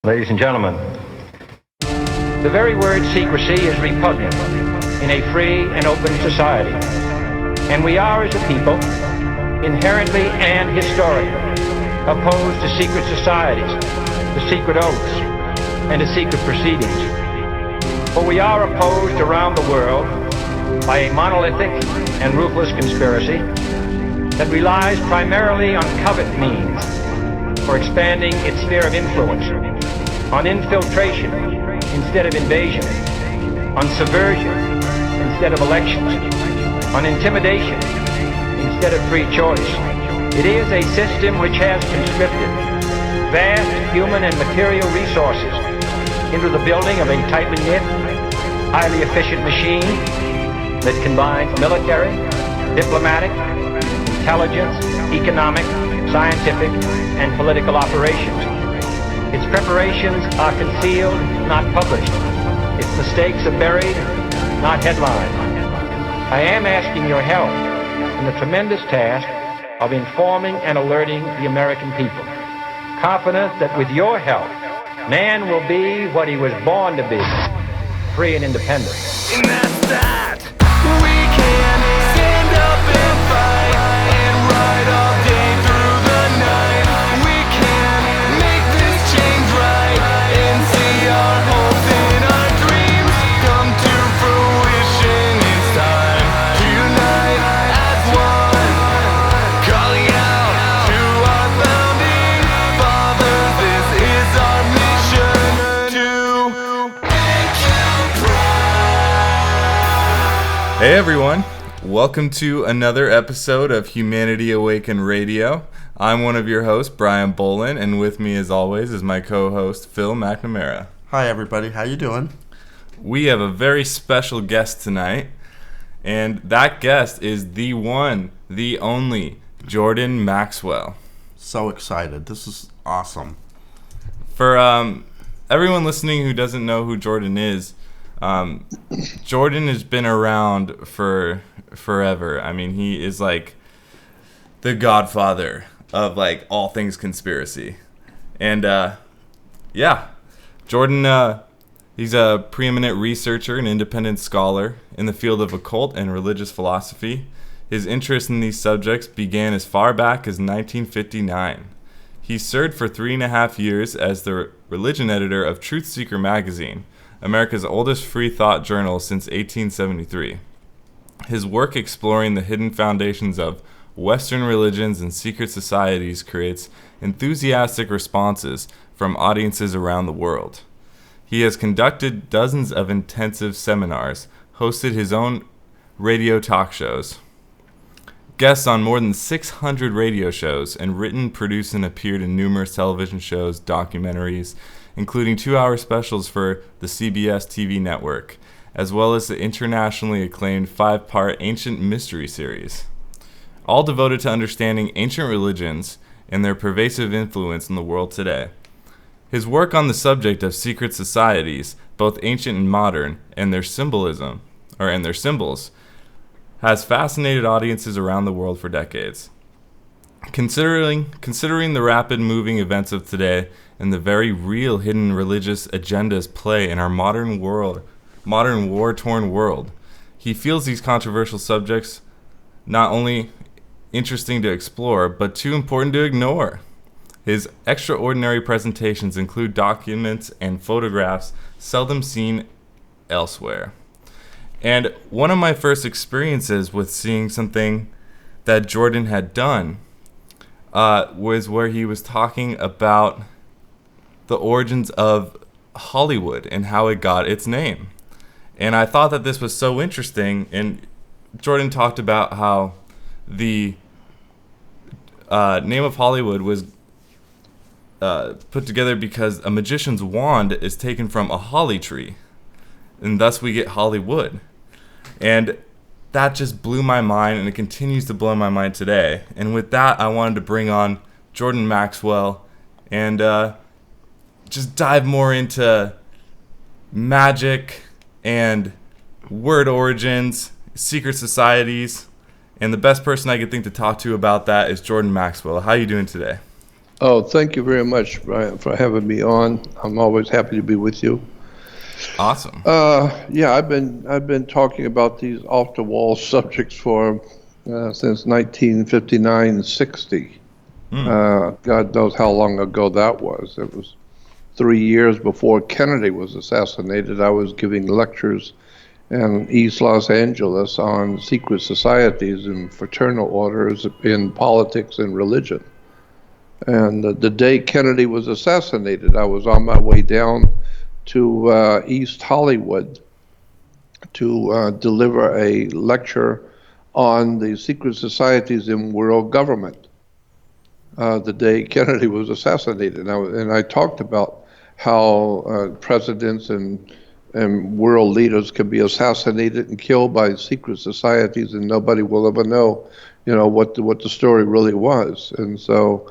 Ladies and gentlemen, the very word secrecy is repugnant in a free and open society. And we are, as a people, inherently and historically opposed to secret societies, to secret oaths, and to secret proceedings. For we are opposed around the world by a monolithic and ruthless conspiracy that relies primarily on covert means for expanding its sphere of influence, on infiltration instead of invasion, on subversion instead of elections, on intimidation instead of free choice. It is a system which has conscripted vast human and material resources into the building of a tightly knit, highly efficient machine that combines military, diplomatic, intelligence, economic, scientific, and political operations. Its preparations are concealed, not published. Its mistakes are buried, not headlined. I am asking your help in the tremendous task of informing and alerting the American people, confident that with your help, man will be what he was born to be, free and independent. And that's that. We can stand up and fight and ride all day through the night. We can make this change right and see our hopes and our dreams come to fruition. It's time to unite as one, calling out to our founding fathers. This is our mission to make you proud. Hey everyone, welcome to another episode of Humanity Awaken Radio. I'm one of your hosts, Brian Bolin, and with me as always is my co-host, Phil McNamara. Hi everybody, how you doing? We have a very special guest tonight, and that guest is the one, the only, Jordan Maxwell. So excited, this is awesome. For everyone listening who doesn't know who Jordan is, Jordan has been around for forever. I mean, he is like the godfather of like all things conspiracy. And Jordan, he's a preeminent researcher and independent scholar in the field of occult and religious philosophy. His interest in these subjects began as far back as 1959. He served for 3.5 years as the religion editor of Truth Seeker magazine, America's oldest free thought journal since 1873. His work exploring the hidden foundations of Western religions and secret societies creates enthusiastic responses from audiences around the world. He has conducted dozens of intensive seminars, hosted his own radio talk shows, guests on more than 600 radio shows, and written, produced, and appeared in numerous television shows, documentaries, including 2-hour specials for the CBS TV network, as well as the internationally acclaimed 5-part Ancient Mystery series, all devoted to understanding ancient religions and their pervasive influence in the world today. His work on the subject of secret societies, both ancient and modern, and their symbols, has fascinated audiences around the world for decades. Considering the rapid moving events of today and the very real hidden religious agendas play in our modern war-torn world, he feels these controversial subjects not only interesting to explore, but too important to ignore. His extraordinary presentations include documents and photographs seldom seen elsewhere. And one of my first experiences with seeing something that Jordan had done was where he was talking about the origins of Hollywood and how it got its name. And I thought that this was so interesting, and Jordan talked about how the name of Hollywood was put together because a magician's wand is taken from a holly tree, and thus we get Hollywood. And that just blew my mind, and it continues to blow my mind today. And with that, I wanted to bring on Jordan Maxwell and just dive more into magic and word origins, secret societies, and the best person I could think to talk to about that is Jordan Maxwell. How are you doing today? Oh, thank you very much, Brian, for having me on. I'm always happy to be with you. Awesome. Yeah, I've been talking about these off-the-wall subjects for since 1959, 60. God knows how long ago that was. It was 3 years before Kennedy was assassinated. I was giving lectures in East Los Angeles on secret societies and fraternal orders in politics and religion. And the day Kennedy was assassinated, I was on my way down to East Hollywood to deliver a lecture on the secret societies in world government the day Kennedy was assassinated. And I talked about how presidents and world leaders can be assassinated and killed by secret societies, and nobody will ever know, what the story really was. And so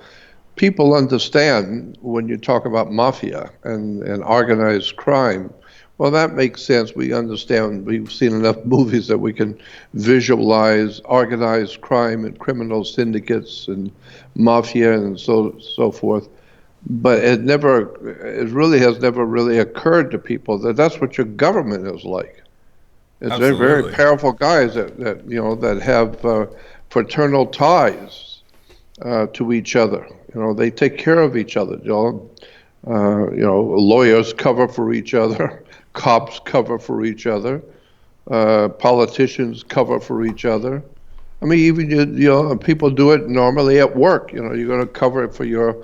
people understand when you talk about mafia and organized crime. Well, that makes sense. We understand. We've seen enough movies that we can visualize organized crime and criminal syndicates and mafia and so forth. But it really has never really occurred to people that that's what your government is like. It's very, very Absolutely. powerful guys that have fraternal ties to each other. They take care of each other. Lawyers cover for each other, cops cover for each other, politicians cover for each other. I mean, even people do it normally at work. You're going to cover it for your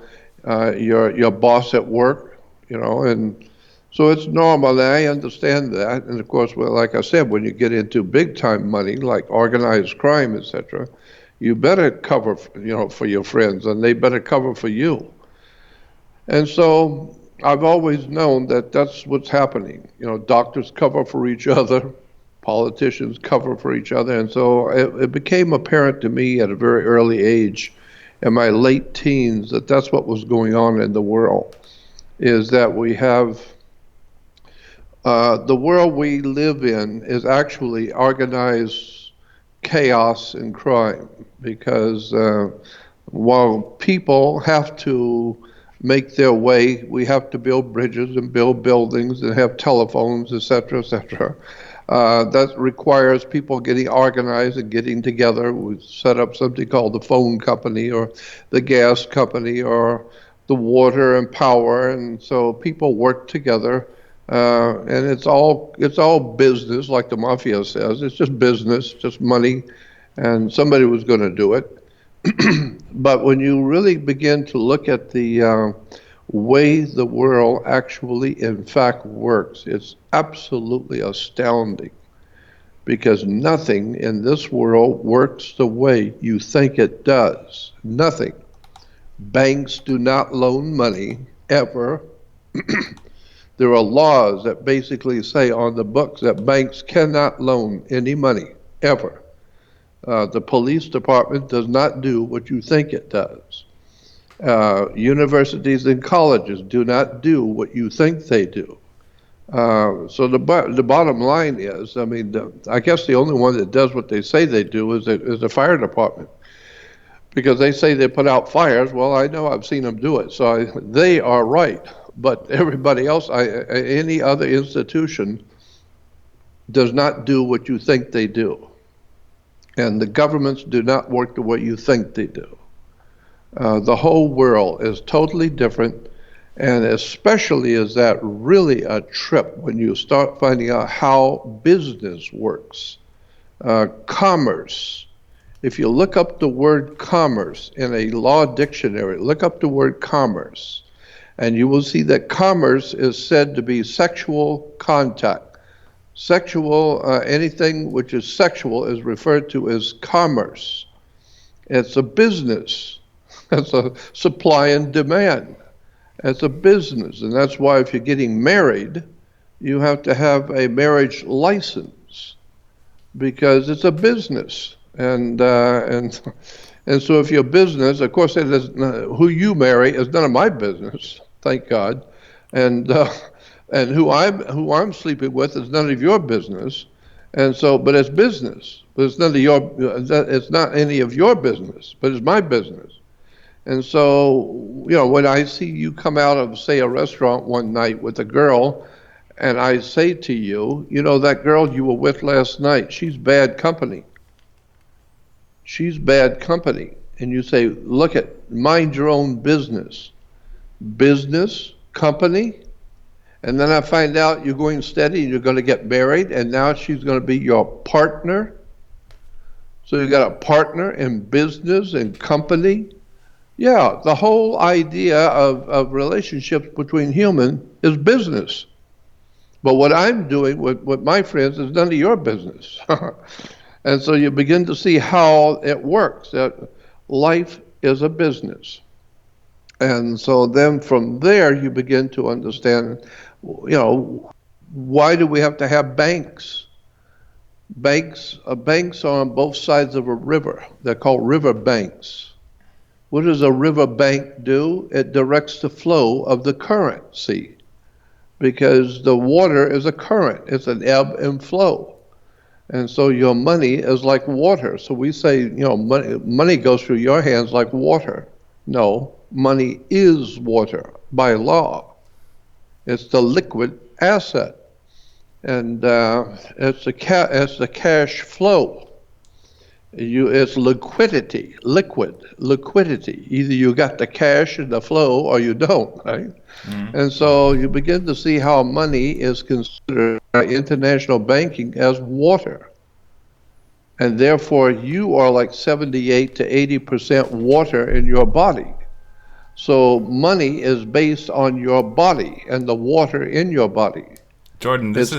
boss at work. And so it's normal. And I understand that. And of course, well, like I said, when you get into big time money like organized crime, etc., you better cover, for your friends, and they better cover for you. And so I've always known that that's what's happening. Doctors cover for each other, politicians cover for each other. And so it became apparent to me at a very early age, in my late teens, that that's what was going on in the world, is that we have the world we live in is actually organized chaos and crime, because while people have to make their way, we have to build bridges and build buildings and have telephones, et cetera, et cetera. That requires people getting organized and getting together. We set up something called the phone company or the gas company or the water and power, and so people work together. And it's all business, like the mafia says. It's just business, just money, and somebody was going to do it. But when you really begin to look at the way the world actually, in fact, works, it's absolutely astounding, because nothing in this world works the way you think it does. Nothing. Banks do not loan money, ever. There are laws that basically say on the books that banks cannot loan any money, ever. The police department does not do what you think it does. Universities and colleges do not do what you think they do. So the bottom line is, I mean, I guess the only one that does what they say they do is the fire department, because they say they put out fires. Well, I know, I've seen them do it, so they are right. But everybody else, any other institution, does not do what you think they do. And the governments do not work the way you think they do. The whole world is totally different, and especially is that really a trip when you start finding out how business works. Commerce. If you look up the word commerce in a law dictionary, look up the word commerce, and you will see that commerce is said to be sexual contact. Anything which is sexual is referred to as commerce. It's a business. It's a supply and demand. It's a business, and that's why if you're getting married, you have to have a marriage license, because it's a business. And so if your business, of course, it is, who you marry is none of my business, thank God, and who I'm sleeping with is none of your business, and so, but it's business, but it's not any of your business, but it's my business. And so, when I see you come out of, say, a restaurant one night with a girl, and I say to you, that girl you were with last night, she's bad company. She's bad company. And you say, look mind your own business. Business, company, and then I find out you're going steady and you're going to get married, and now she's going to be your partner. So you got a partner in business and company. Yeah, the whole idea of relationships between humans is business. But what I'm doing with my friends is none of your business. And so you begin to see how it works, that life is a business. And so then from there you begin to understand, why do we have to have banks? Banks are on both sides of a river. They're called river banks. What does a river bank do? It directs the flow of the currency, because the water is a current. It's an ebb and flow. And so your money is like water. So we say, money goes through your hands like water. No, money is water by law. It's the liquid asset. And it's the cash flow. It's liquidity. Either you got the cash in the flow or you don't, right? Mm-hmm. And so you begin to see how money is considered by international banking as water. And therefore you are like 78 to 80% water in your body. So money is based on your body and the water in your body. Jordan, this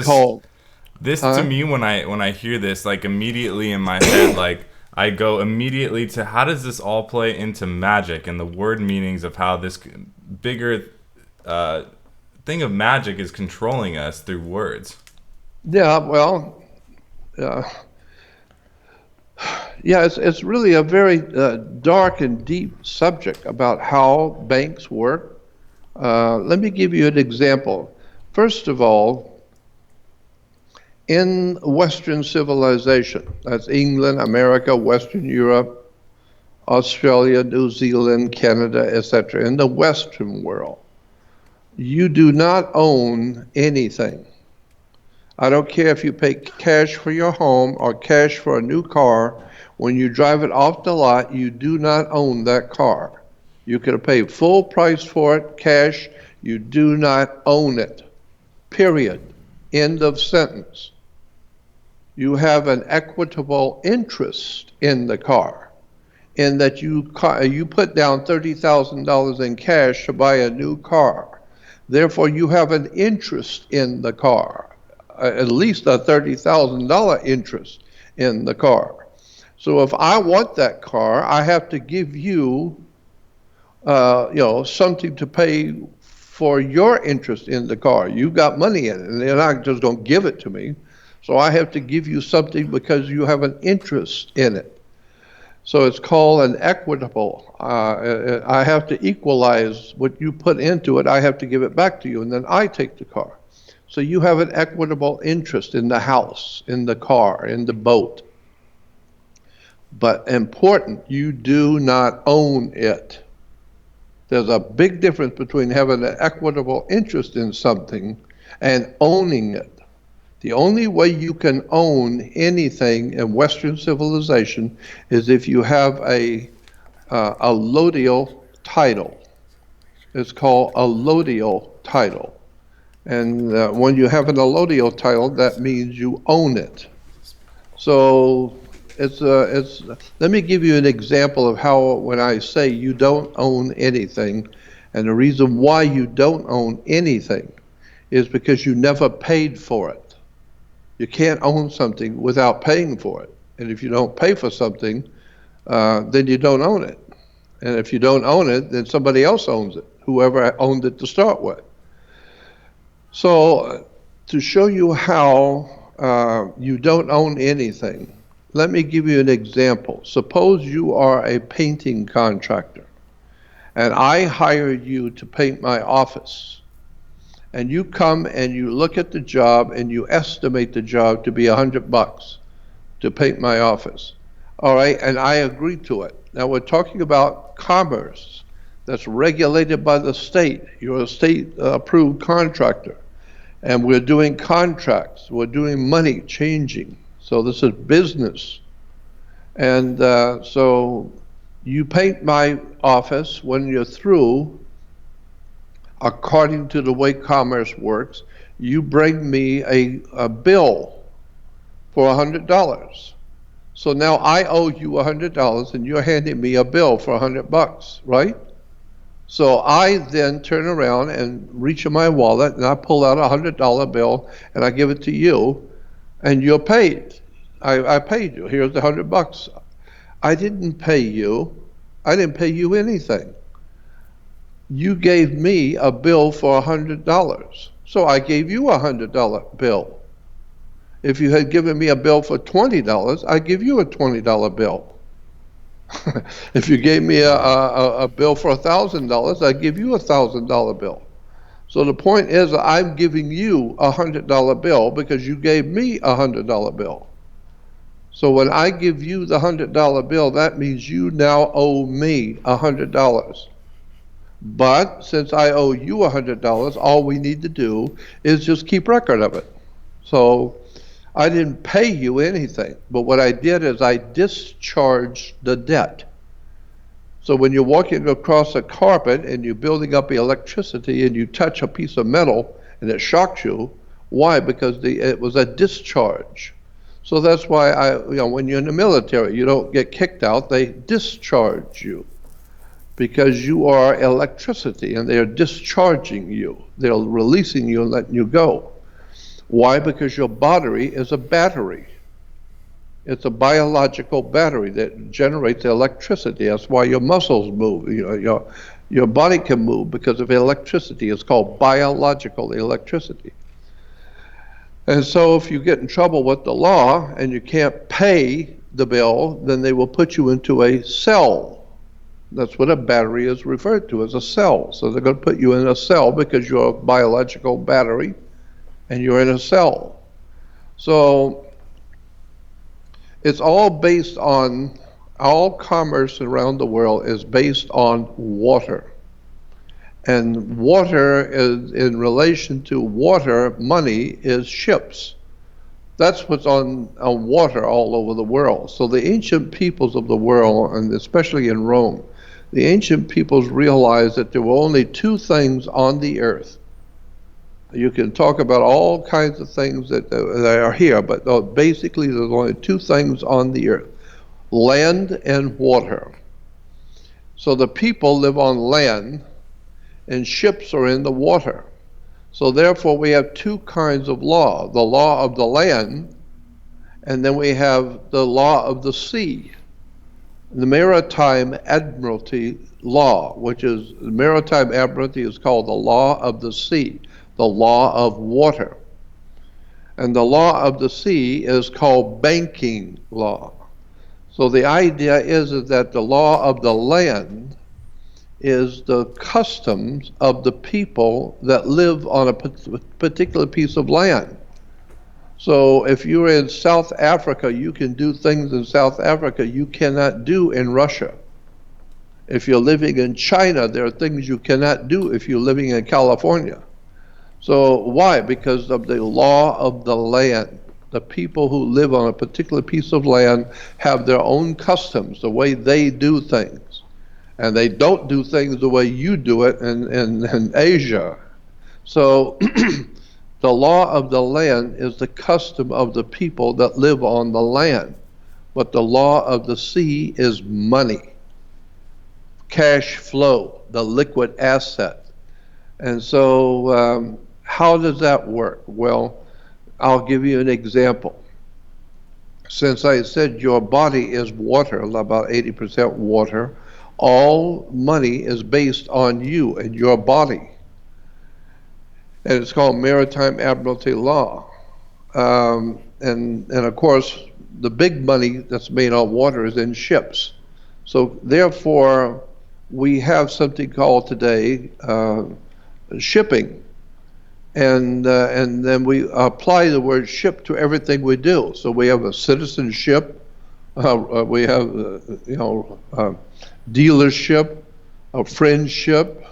to me, when I hear this, like immediately in my head, like I go immediately to how does this all play into magic and the word meanings of how this bigger thing of magic is controlling us through words. Yeah, well, it's really a very dark and deep subject about how banks work. Let me give you an example. First of all, in Western civilization, that's England, America, Western Europe, Australia, New Zealand, Canada, etc., in the Western world, you do not own anything. I don't care if you pay cash for your home or cash for a new car. When you drive it off the lot, you do not own that car. You could have paid full price for it, cash. You do not own it. Period. End of sentence. You have an equitable interest in the car, in that you put down $30,000 in cash to buy a new car. Therefore, you have an interest in the car, at least a $30,000 interest in the car. So if I want that car, I have to give you, something to pay for your interest in the car. You've got money in it, and they're not just going to give it to me. So I have to give you something because you have an interest in it. So it's called an equitable. I have to equalize what you put into it. I have to give it back to you, and then I take the car. So you have an equitable interest in the house, in the car, in the boat. But important, you do not own it. There's a big difference between having an equitable interest in something and owning it. The only way you can own anything in Western civilization is if you have a allodial title. It's called a allodial title. And when you have an allodial title, that means you own it. So let me give you an example of how when I say you don't own anything, and the reason why you don't own anything is because you never paid for it. You can't own something without paying for it. And if you don't pay for something, then you don't own it. And if you don't own it, then somebody else owns it, whoever owned it to start with. So to show you how you don't own anything, let me give you an example. Suppose you are a painting contractor, and I hired you to paint my office. And you come and you look at the job and you estimate the job to be $100 to paint my office. All right, and I agree to it. Now we're talking about commerce that's regulated by the state. You're a state approved contractor, and we're doing contracts. We're doing money changing. So this is business. And so you paint my office when you're through, according to the way commerce works. You bring me a bill for $100. So now I owe you $100 and you're handing me a bill for $100, right? So I then turn around and reach in my wallet and I pull out a $100 bill and I give it to you and you're paid. I paid you. Here's the $100. I didn't pay you. I didn't pay you anything. You gave me a bill for $100. So I gave you a $100 bill. If you had given me a bill for $20, I'd give you a $20 bill. If you gave me a bill for $1,000, I'd give you a $1,000 bill. So the point is, I'm giving you a $100 bill because you gave me a $100 bill. So when I give you the $100 bill, that means you now owe me $100. But since I owe you $100, all we need to do is just keep record of it. So I didn't pay you anything, but what I did is I discharged the debt. So when you're walking across a carpet and you're building up the electricity and you touch a piece of metal and it shocks you, why? Because it was a discharge. So that's why when you're in the military, you don't get kicked out, they discharge you. Because you are electricity and they're discharging you. They're releasing you and letting you go. Why? Because your body is a battery. It's a biological battery that generates electricity. That's why your muscles move. Your body can move because of electricity. It's called biological electricity. And so if you get in trouble with the law and you can't pay the bill, then they will put you into a cell. That's what a battery is referred to, as a cell. So they're going to put you in a cell because you're a biological battery and you're in a cell. So it's all based on, all commerce around the world is based on water. And water is, in relation to water, money is ships. That's what's on water all over the world. So the ancient peoples of the world, and especially in Rome, the ancient peoples realized that there were only two things on the earth. You can talk about all kinds of things that are here, but basically there's only two things on the earth: land and water. So the people live on land, and ships are in the water. So therefore we have two kinds of law: the law of the land, and then we have the law of the sea. The Maritime Admiralty law, which is, the Maritime Admiralty is called the law of the sea, the law of water. And the law of the sea is called banking law. So the idea is that the law of the land is the customs of the people that live on a particular piece of land. So if you're in South Africa, you can do things in South Africa you cannot do in Russia. If you're living in China, there are things you cannot do if you're living in California. So why? Because of the law of the land. The people who live on a particular piece of land have their own customs, the way they do things. And they don't do things the way you do it in Asia. So the law of the land is the custom of the people that live on the land. But the law of the sea is money, cash flow, the liquid asset. And so how does that work? Well, I'll give you an example. Since I said your body is water, about 80% water, all money is based on you and your body. And it's called Maritime Admiralty law. And of course, the big money that's made on water is in ships. So therefore, we have something called today shipping. And then we apply the word ship to everything we do. So we have a citizenship, We have, dealership, friendship,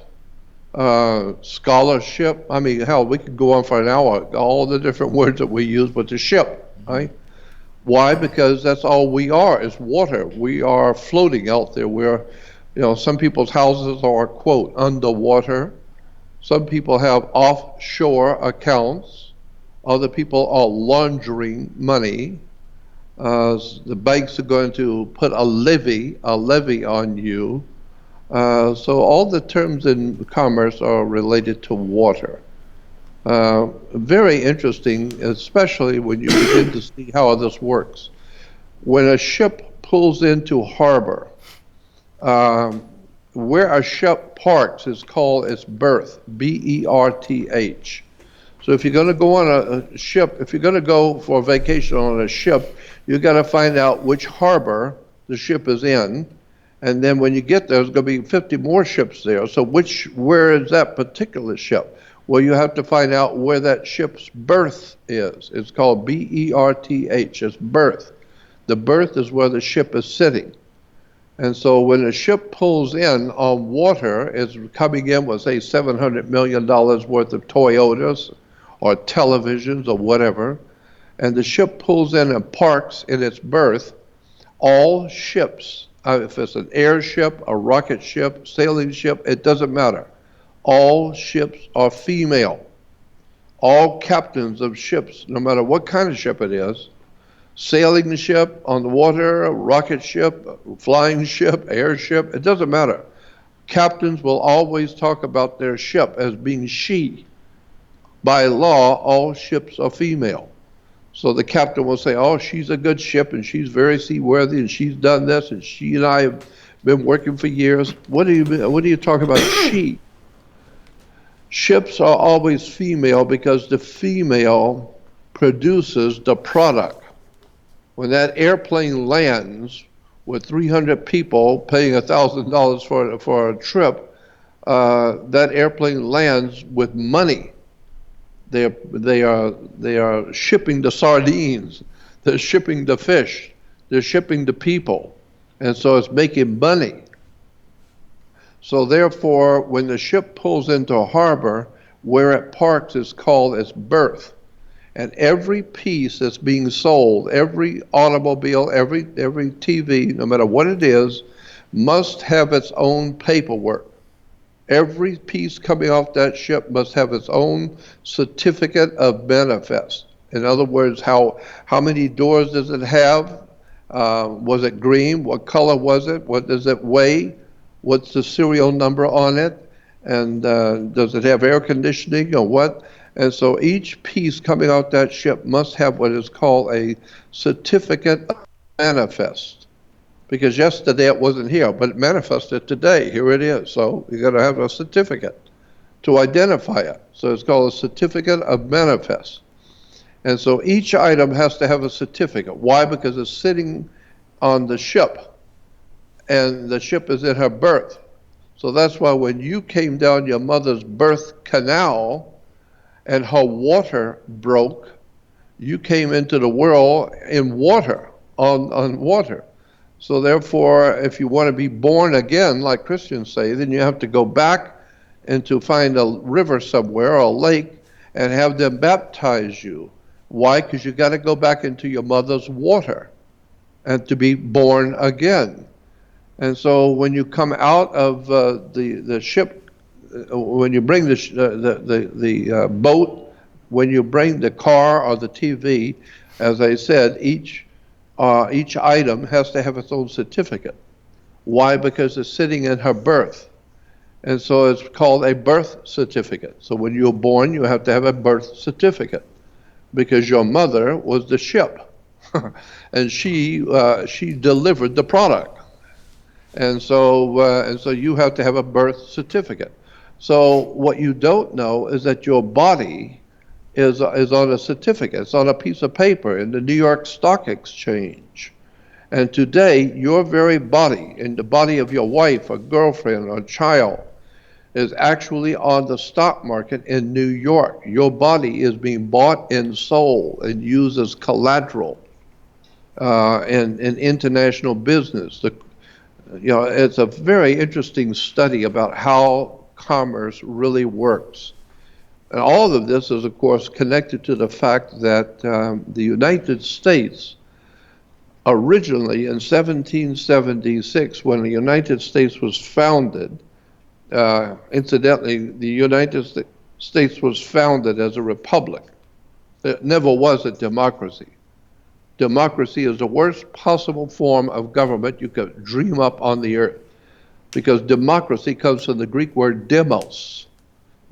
scholarship. I mean, hell, we could go on for an hour. All the different words that we use with the ship, right? Why? Because that's all we are is water. We are floating out there. We're, some people's houses are, quote, underwater. Some people have offshore accounts. Other people are laundering money. The banks are going to put a levy on you. So all the terms in commerce are related to water. Very interesting, especially when you begin to see how this works. When a ship pulls into harbor, where a ship parks is called its berth, B-E-R-T-H. So if you're going to go on a ship, if you're going to go for a vacation on a ship, you got to find out which harbor the ship is in, and then when you get there, there's going to be 50 more ships there. So where is that particular ship? Well, you have to find out where that ship's berth is. It's called B-E-R-T-H. It's berth. The berth is where the ship is sitting. And so when a ship pulls in on water, it's coming in with, say, $700 million worth of Toyotas or televisions or whatever, and the ship pulls in and parks in its berth, all ships, if it's an airship, a rocket ship, sailing ship, it doesn't matter. All ships are female. All captains of ships, no matter what kind of ship it is, sailing ship, on the water, rocket ship, flying ship, airship, it doesn't matter. Captains will always talk about their ship as being she. By law, all ships are female. So the captain will say, oh, she's a good ship and she's very seaworthy and she's done this and she and I have been working for years. What do you talk about she? Ships are always female because the female produces the product. When that airplane lands with 300 people paying $1,000 for a trip, that airplane lands with money. They are shipping the sardines, they're shipping the fish, they're shipping the people, and so it's making money. So therefore, when the ship pulls into a harbor, where it parks is called its berth. And every piece that's being sold, every automobile, every TV, no matter what it is, must have its own paperwork. Every piece coming off that ship must have its own certificate of manifest. In other words, how many doors does it have? Was it green? What color was it? What does it weigh? What's the serial number on it? And does it have air conditioning or what? And so each piece coming out that ship must have what is called a certificate of manifest. Because yesterday it wasn't here, but it manifested today. Here it is. So you got to have a certificate to identify it. So it's called a certificate of manifest. And so each item has to have a certificate. Why? Because it's sitting on the ship, and the ship is in her berth. So that's why when you came down your mother's birth canal and her water broke, you came into the world in water, on water. So therefore, if you want to be born again, like Christians say, then you have to go back and to find a river somewhere or a lake and have them baptize you. Why? Because you got to go back into your mother's water and to be born again. And so when you come out of the ship, when you bring the boat, when you bring the car or the TV, as I said, each item has to have its own certificate. Why? Because it's sitting in her berth. And so it's called a birth certificate. So when you're born, you have to have a birth certificate because your mother was the ship and she delivered the product. And so you have to have a birth certificate. So what you don't know is that your body is on a certificate. It's on a piece of paper in the New York Stock Exchange. And today, your very body, and the body of your wife or girlfriend or child, is actually on the stock market in New York. Your body is being bought and sold and used as collateral. and international business. It's a very interesting study about how commerce really works. And all of this is, of course, connected to the fact that the United States originally in 1776, when the United States was founded, incidentally, the United States was founded as a republic. It never was a democracy. Democracy is the worst possible form of government you could dream up on the earth, because democracy comes from the Greek word demos,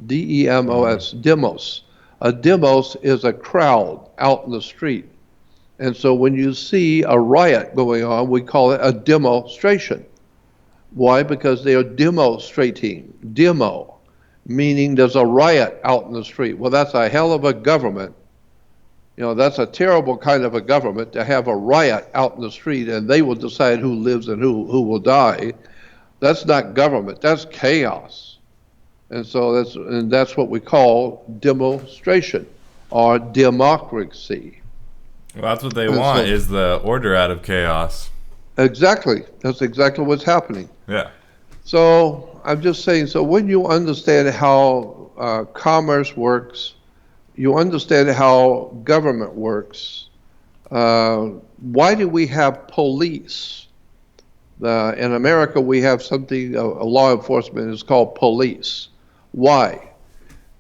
D-E-M-O-S, demos. A demos is a crowd out in the street. And so when you see a riot going on, we call it a demonstration. Why? Because they are demonstrating, demo, meaning there's a riot out in the street. Well, that's a hell of a government. That's a terrible kind of a government, to have a riot out in the street and they will decide who lives and who will die. That's not government, that's chaos. And so that's what we call demonstration or democracy. Well, that's what they want, is the order out of chaos. Exactly. That's exactly what's happening. Yeah. So I'm just saying, so when you understand how commerce works, you understand how government works. Why do we have police? In America, we have something, a law enforcement is called police. Why?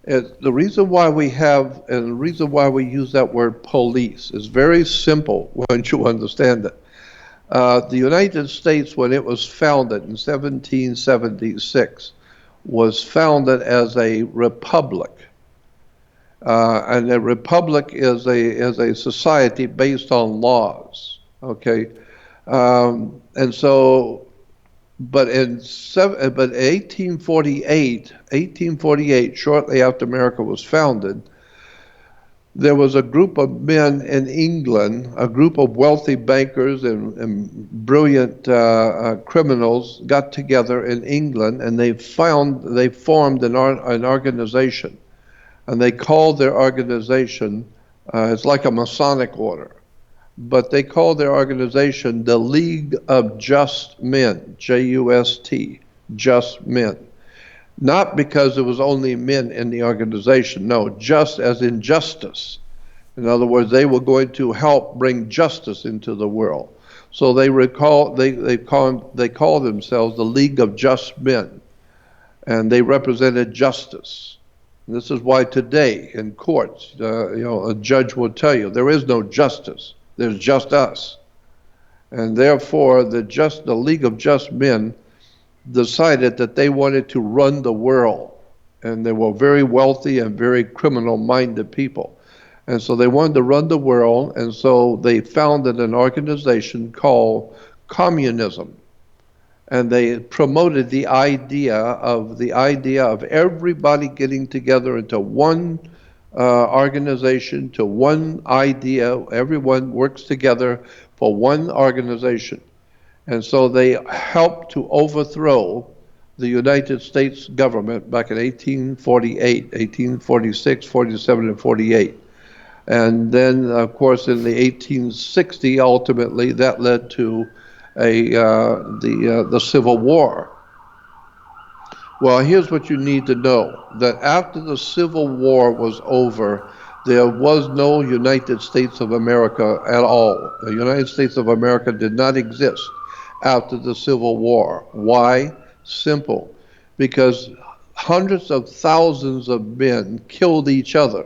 The reason why we have, and the reason why we use that word police is very simple once you understand it. The United States, when it was founded in 1776, was founded as a republic. And a republic is a society based on laws, okay? And so, but in 1848, shortly after America was founded, there was a group of men in England, a group of wealthy bankers and brilliant criminals got together in England, and they formed an organization. And they called their organization, it's like a Masonic order, but they called their organization the League of Just Men, J-U-S-T, Just Men. Not because there was only men in the organization, no, just as in justice. In other words, they were going to help bring justice into the world. So they call themselves the League of Just Men, and they represented justice. And this is why today in courts, a judge will tell you there is no justice. There's just us. And therefore, the League of Just Men decided that they wanted to run the world. And they were very wealthy and very criminal-minded people. And so they wanted to run the world, and so they founded an organization called communism. And they promoted the idea of everybody getting together into one organization, to one idea. Everyone works together for one organization. And so they helped to overthrow the United States government back in 1848, 1846, 47, and 48. And then, of course, in the 1860, ultimately, that led to the Civil War. Well, here's what you need to know, that after the Civil War was over, there was no United States of America at all. The United States of America did not exist after the Civil War. Why? Simple. Because hundreds of thousands of men killed each other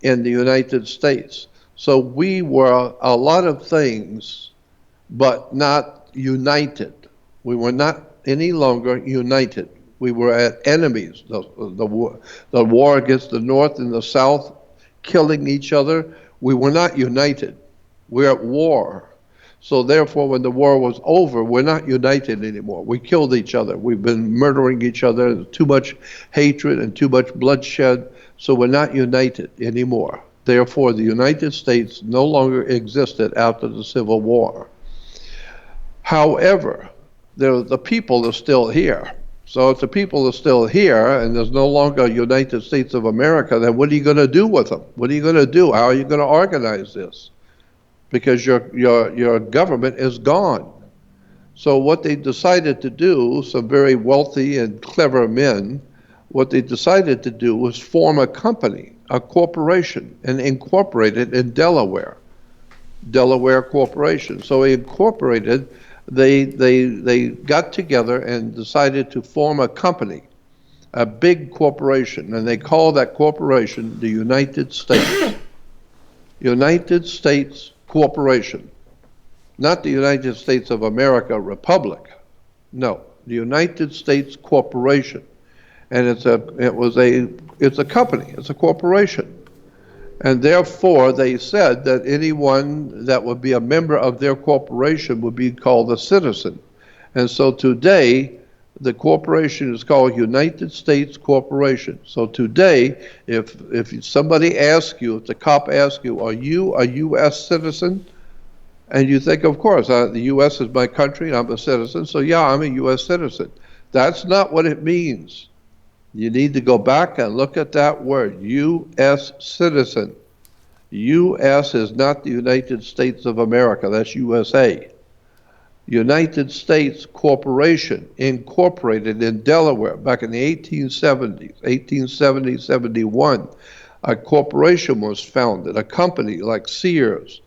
in the United States. So we were a lot of things, but not united. We were not any longer united. We were at enemies. The war against the North and the South, killing each other. We were not united. We're at war. So therefore, when the war was over, we're not united anymore. We killed each other. We've been murdering each other. There's too much hatred and too much bloodshed. So we're not united anymore. Therefore, the United States no longer existed after the Civil War. However, the people are still here. So if the people are still here and there's no longer a United States of America, then what are you going to do with them? What are you going to do? How are you going to organize this? because your government is gone. So what they decided to do, some very wealthy and clever men, what they decided to do was form a company, a corporation, and incorporate it in Delaware Corporation. So they incorporated, they got together and decided to form a company, a big corporation, and they call that corporation the United States. United States Corporation. Not the United States of America Republic. No, the United States Corporation. And it's a company, it's a corporation. And therefore, they said that anyone that would be a member of their corporation would be called a citizen. And so today, the corporation is called United States Corporation. So today, if somebody asks you, if the cop asks you, are you a U.S. citizen? And you think, of course, the U.S. is my country, and I'm a citizen, so yeah, I'm a U.S. citizen. That's not what it means. You need to go back and look at that word, U.S. citizen. U.S. is not the United States of America, that's USA. United States Corporation, incorporated in Delaware back in the 1870s, 1870, 71. A corporation was founded, a company like Sears,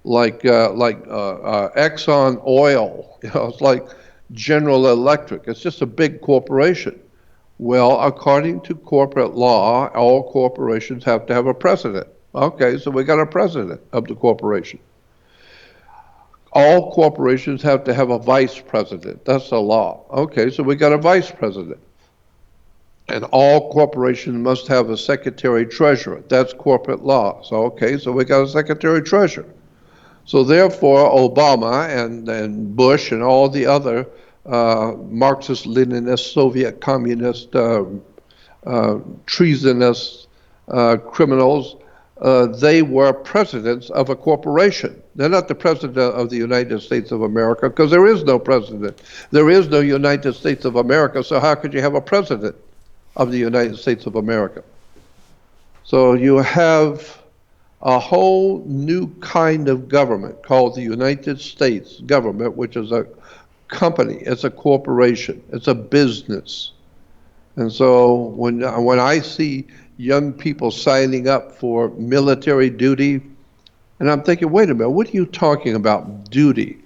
like Exxon Oil, it's like General Electric. It's just a big corporation. Well, according to corporate law, all corporations have to have a president. Okay, so we got a president of the corporation. All corporations have to have a vice president. That's the law. Okay, so we got a vice president. And all corporations must have a secretary treasurer. That's corporate law. So, okay, so we got a secretary treasurer. So therefore, Obama and Bush and all the other Marxist, Leninist, Soviet communist, treasonous criminals, they were presidents of a corporation. They're not the president of the United States of America, because there is no president. There is no United States of America, so how could you have a president of the United States of America? So you have a whole new kind of government called the United States government, which is a company, it's a corporation, it's a business. And so when I see young people signing up for military duty, and I'm thinking, wait a minute, what are you talking about, duty?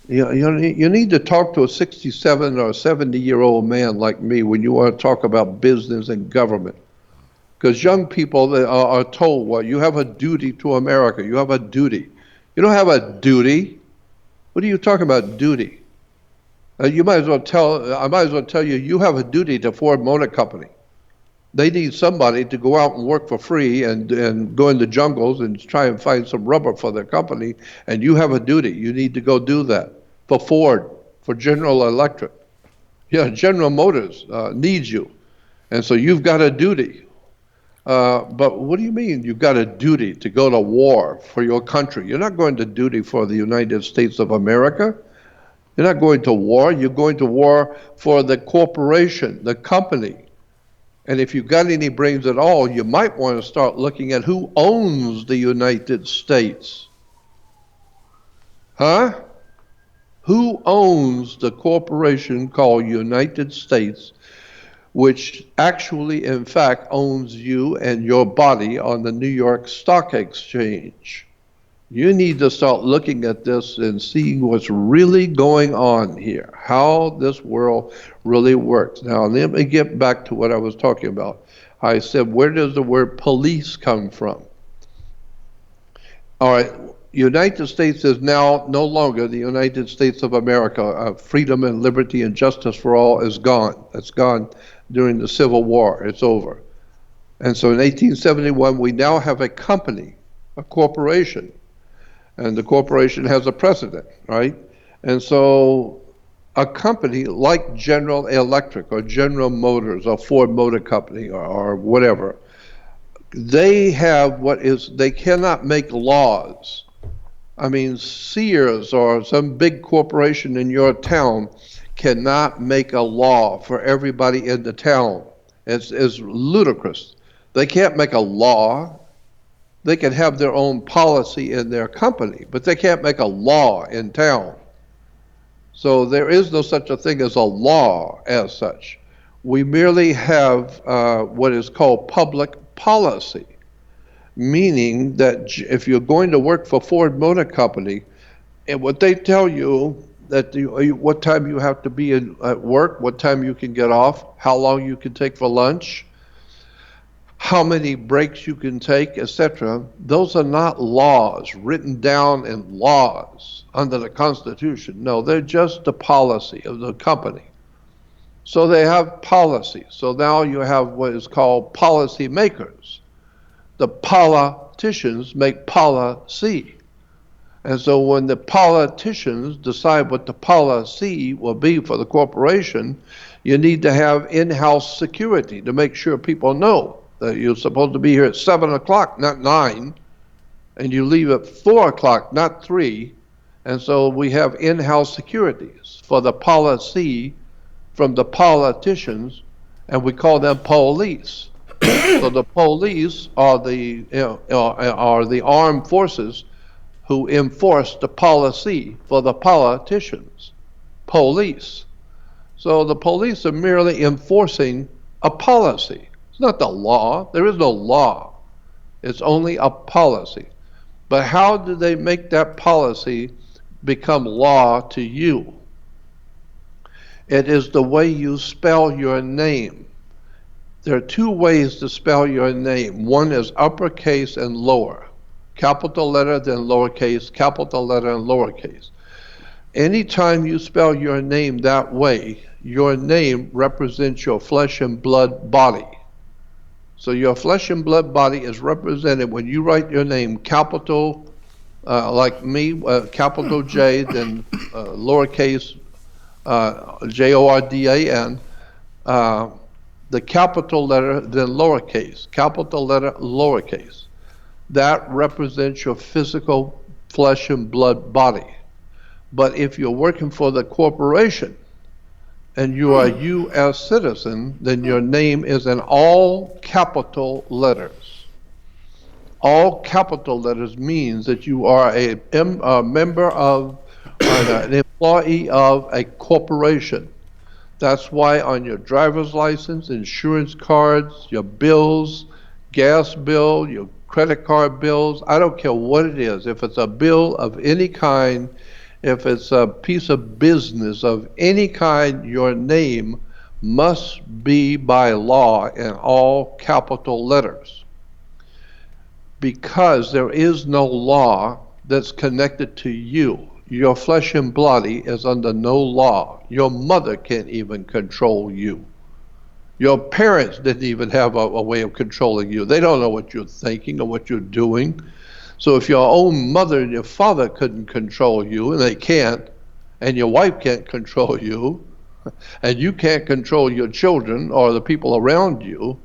You need to talk to a 67 or 70-year-old man like me when you want to talk about business and government. Because young people are told, well, you have a duty to America. You have a duty. You don't have a duty. What are you talking about, duty? I might as well tell you, you have a duty to Ford Motor Company. They need somebody to go out and work for free and go in the jungles and try and find some rubber for their company, and you have a duty. You need to go do that for Ford, for General Electric. Yeah, General Motors needs you, and so you've got a duty. But what do you mean you've got a duty to go to war for your country? You're not going to duty for the United States of America. You're not going to war. You're going to war for the corporation, the company. And if you've got any brains at all, you might want to start looking at who owns the United States. Huh? Who owns the corporation called United States, which actually, in fact, owns you and your body on the New York Stock Exchange? You need to start looking at this and seeing what's really going on here, how this world really works. Now, let me get back to what I was talking about. I said, where does the word police come from? All right, United States is now no longer the United States of America. Freedom and liberty and justice for all is gone. It's gone during the Civil War. It's over. And so in 1871, we now have a company, a corporation. And the corporation has a president, right? And so a company like General Electric or General Motors or Ford Motor Company or whatever, they have they cannot make laws. I mean, Sears or some big corporation in your town cannot make a law for everybody in the town. It's ludicrous. They can't make a law. They can have their own policy in their company, but they can't make a law in town. So there is no such a thing as a law as such. We merely have what is called public policy, meaning that if you're going to work for Ford Motor Company, and what they tell you that what time you have to be at work, what time you can get off, how long you can take for lunch, how many breaks you can take, etc. Those are not laws written down in laws under the Constitution. No, they're just the policy of the company. So they have policies. So now you have what is called policy makers. The politicians make policy. And so when the politicians decide what the policy will be for the corporation, you need to have in-house security to make sure people know that you're supposed to be here at 7 o'clock, not 9, and you leave at 4 o'clock, not 3. And so we have in-house securities for the policy from the politicians, and we call them police. So the police are the armed forces who enforce the policy for the politicians, police. So the police are merely enforcing a policy. It's not the law. There is no law. It's only a policy. But how do they make that policy become law to you? It is the way you spell your name. There are two ways to spell your name. One is uppercase and lower. Capital letter, then lowercase, capital letter, and lowercase. Anytime you spell your name that way, your name represents your flesh and blood body. So your flesh and blood body is represented when you write your name capital, like me, capital J, then lowercase Jordan, the capital letter, then lowercase, capital letter, lowercase. That represents your physical flesh and blood body. But if you're working for the corporation and you are a U.S. citizen, then your name is in all capital letters. All capital letters means that you are a member of, an employee of a corporation. That's why on your driver's license, insurance cards, your bills, gas bill, your credit card bills, I don't care what it is. If it's a bill of any kind, if it's a piece of business of any kind, your name must be by law in all capital letters. Because there is no law that's connected to you. Your flesh and body is under no law. Your mother can't even control you. Your parents didn't even have a way of controlling you. They don't know what you're thinking or what you're doing. So if your own mother and your father couldn't control you, and they can't, and your wife can't control you, and you can't control your children or the people around you,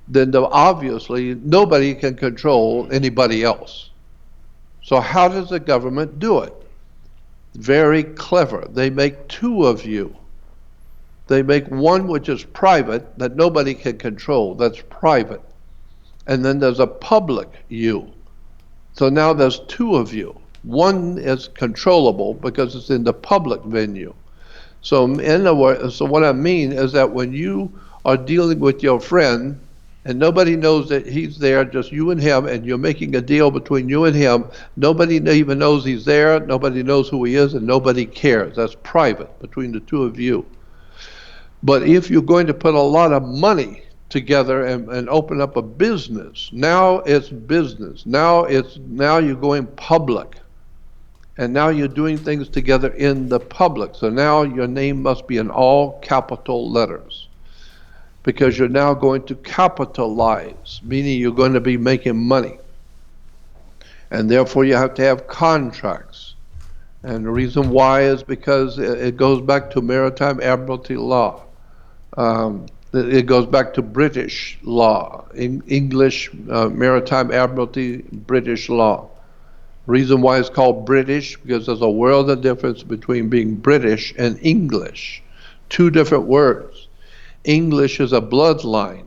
then obviously nobody can control anybody else. So how does the government do it? Very clever. They make two of you. They make one which is private that nobody can control, that's private. And then there's a public you. So now there's two of you. One is controllable because it's in the public venue. So in other words, so what I mean is that when you are dealing with your friend and nobody knows that he's there, just you and him, and you're making a deal between you and him, nobody even knows he's there, nobody knows who he is, and nobody cares. That's private between the two of you. But if you're going to put a lot of money together and open up a business, now it's business. Now you're going public. And now you're doing things together in the public. So now your name must be in all capital letters. Because you're now going to capitalize, meaning you're going to be making money. And therefore you have to have contracts. And the reason why is because it goes back to maritime admiralty law. It goes back to British law, English maritime admiralty, British law. Reason why it's called British, because there's a world of difference between being British and English. Two different words. English is a bloodline.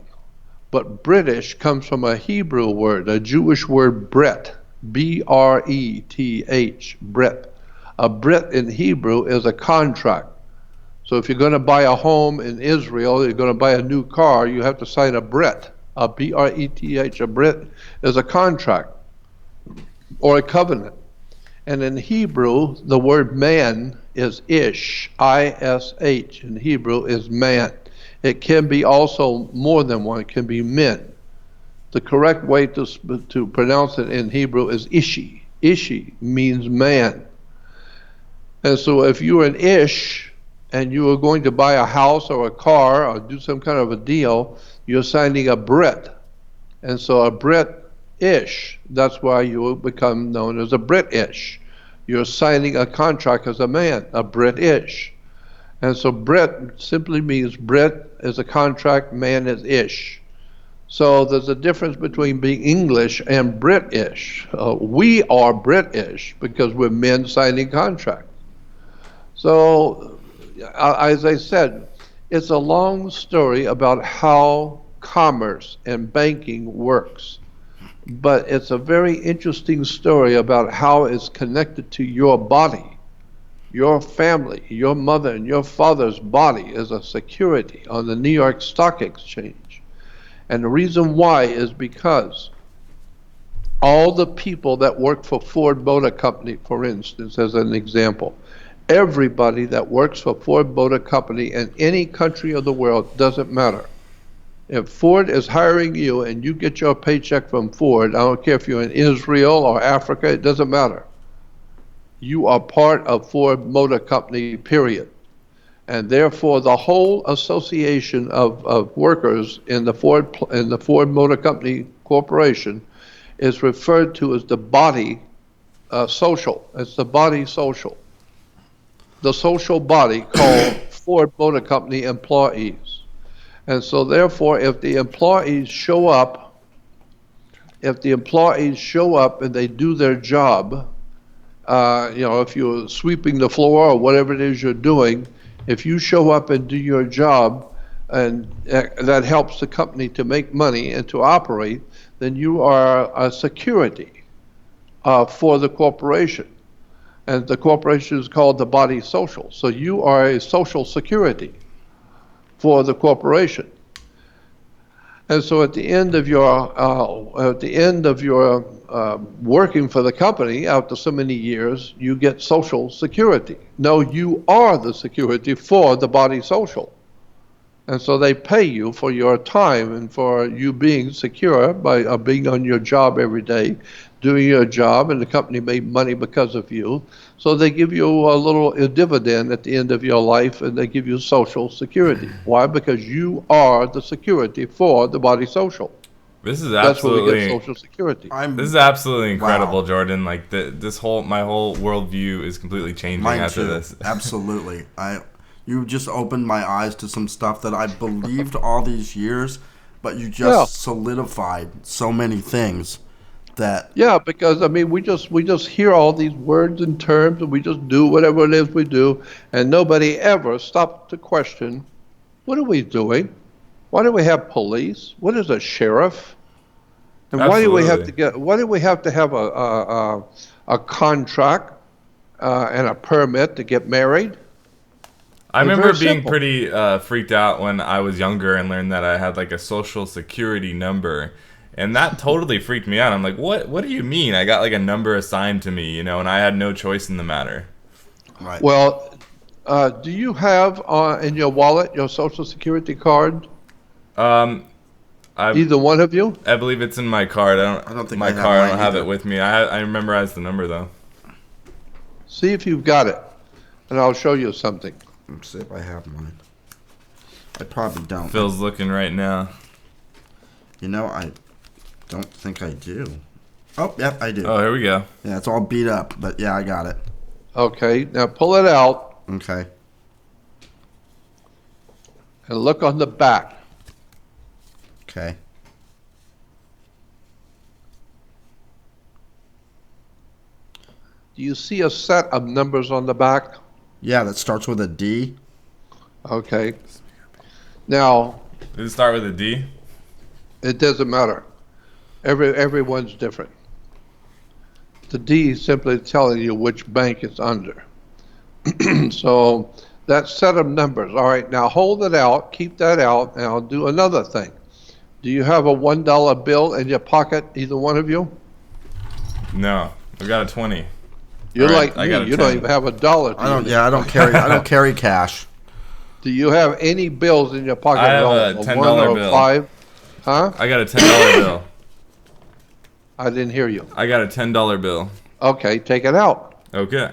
But British comes from a Hebrew word, a Jewish word, Bret, B-R-E-T-H, Bret. A Bret in Hebrew is a contract. So if you're going to buy a home in Israel, you're going to buy a new car, you have to sign a Bret. A B-R-E-T-H, a Bret is a contract or a covenant. And in Hebrew, the word man is ish, I-S-H. In Hebrew is man. It can be also more than one. It can be men. The correct way to pronounce it in Hebrew is ishi. Ishi means man. And so if you're an ish and you are going to buy a house or a car or do some kind of a deal, you're signing a Bret. And so a Bret-ish, that's why you will become known as a British. You're signing a contract as a man, a British. And so Bret simply means Bret is a contract, man is ish. So there's a difference between being English and British. We are British because we're men signing contracts. So, as I said, it's a long story about how commerce and banking works. But it's a very interesting story about how it's connected to your body. Your family, your mother and your father's body is a security on the New York Stock Exchange. And the reason why is because all the people that work for Ford Motor Company, for instance, as an example, everybody that works for Ford Motor Company in any country of the world, doesn't matter. If Ford is hiring you and you get your paycheck from Ford, I don't care if you're in Israel or Africa, it doesn't matter. You are part of Ford Motor Company, period. And therefore, the whole association of workers in the Ford Motor Company Corporation is referred to as the body social. It's the body social. The social body called Ford Motor Company employees. And so therefore, if the employees show up and they do their job, if you're sweeping the floor or whatever it is you're doing, if you show up and do your job, and that helps the company to make money and to operate, then you are a security for the corporation. And the corporation is called the body social. So you are a social security for the corporation. And so at the end of your working for the company after so many years, you get Social Security. No, you are the security for the body social. And so they pay you for your time and for you being secure by being on your job every day, doing your job, and the company made money because of you. So they give you a dividend at the end of your life, and they give you Social Security. Why? Because you are the security for the body social. This is That's where we absolutely get Social Security. this is absolutely incredible, Wow. Jordan. Like my whole worldview is completely changing Mine after too. this. Absolutely. You just opened my eyes to some stuff that I believed all these years, but you just solidified so many things that Yeah, because I mean, we just hear all these words and terms, and we just do whatever it is we do, and nobody ever stops to question, what are we doing? Why do we have police? What is a sheriff? And why do we have to have a contract and a permit to get married? I It's remember very being simple. pretty freaked out when I was younger and learned that I had like a social security number. And that totally freaked me out. I'm like, what do you mean? I got like a number assigned to me, and I had no choice in the matter. right. Well, do you have in your wallet your Social Security card? I Either one of you? I believe it's in my card. I don't think my I have card. I mine don't have either. it with me. I memorized the number though. See if you've got it, and I'll show you something. Let's see if I have mine. I probably don't. Phil's looking right now. I don't think I do. Oh, yep, I do. Oh, here we go. Yeah, it's all beat up, but yeah, I got it. Okay, now pull it out Okay. and look on the back. Okay. Do you see a set of numbers on the back? Yeah, that starts with a D. Okay. Now, Does it start with a D? It doesn't matter. Everyone's different. The D is simply telling you which bank it's under. So that set of numbers. All right, now hold it out, keep that out, and I'll do another thing. Do you have a $1 bill in your pocket, either one of you? No, I got a 20. You're All like right, I me. got a You don't 10. even have a dollar. I don't carry cash. Do you have any bills in your pocket I at have all? a $10 one or bill. $5? Huh? I got a $10 bill. I didn't hear you. I got a $10 bill. Okay, take it out. Okay.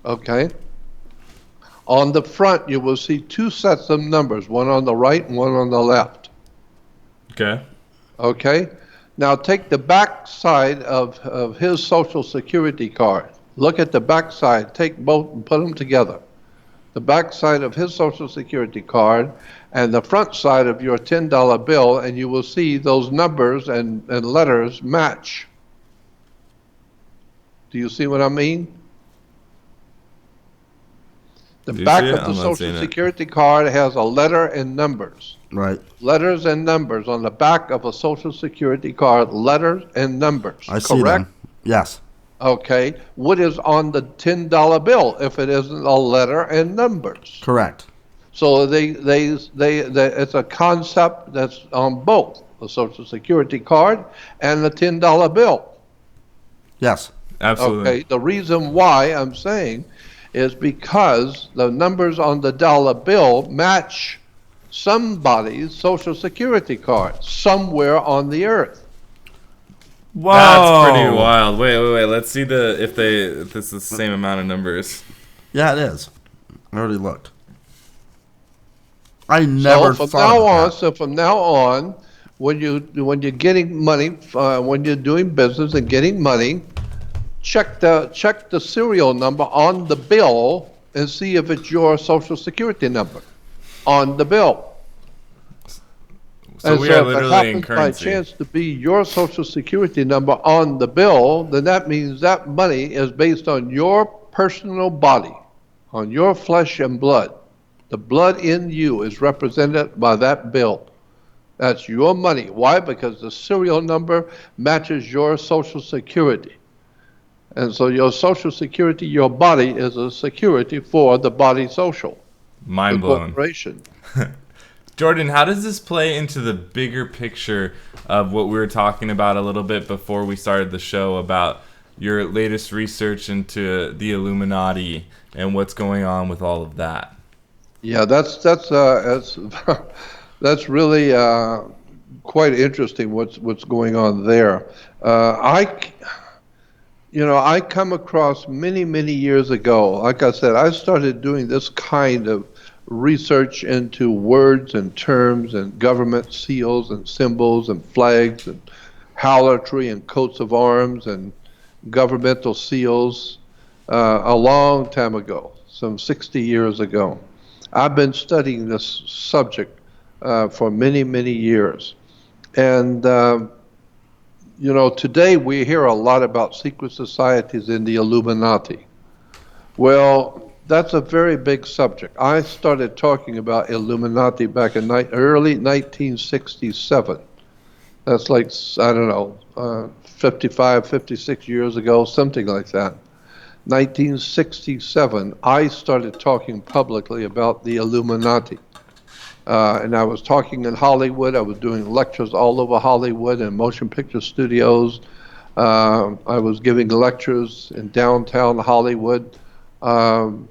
Okay. On the front, you will see two sets of numbers, one on the right and one on the left. Okay. Okay? Now take the back side of his Social Security card. Look at the back side. Take both and put them together. The back side of his Social Security card and the front side of your $10 bill, and you will see those numbers and letters match. Do you see what I mean? The Do you back see it? of the I'm not seeing Social it. Security card has a letter and numbers. Right. Letters and numbers on the back of a Social Security card, letters and numbers. I see correct? them. Yes. Okay. What is on the $10 bill if it isn't a letter and numbers? Correct. So it's a concept that's on both the Social Security card and the $10 bill. Yes. Absolutely. Okay. The reason why I'm saying is because the numbers on the dollar bill match somebody's Social Security card somewhere on the earth. Whoa. That's pretty wild. Wait. Let's see if this is the same amount of numbers. Yeah, it is. I already looked. I never So thought of that. So from now on, when you're getting money, when you're doing business and getting money, check the serial number on the bill and see if it's your Social Security number on the bill. So we are if it literally in happens by currency. chance to be your Social Security number on the bill, then that means that money is based on your personal body, on your flesh and blood. The blood in you is represented by that bill. That's your money. Why? Because the serial number matches your Social Security. And so your Social Security, your body, is a security for the body social, Mind the blown. corporation. Jordan, how does this play into the bigger picture of what we were talking about a little bit before we started the show about your latest research into the Illuminati and what's going on with all of that? Yeah, that's really quite interesting. What's going on there? I come across many years ago. Like I said, I started doing this kind of research into words and terms and government seals and symbols and flags and halotry and coats of arms and governmental seals a long time ago, some 60 years ago. I've been studying this subject for many years. And, today we hear a lot about secret societies in the Illuminati. Well, that's a very big subject. I started talking about Illuminati back in early 1967. That's like, 55, 56 years ago, something like that. 1967, I started talking publicly about the Illuminati. And I was talking in Hollywood. I was doing lectures all over Hollywood and motion picture studios. I was giving lectures in downtown Hollywood on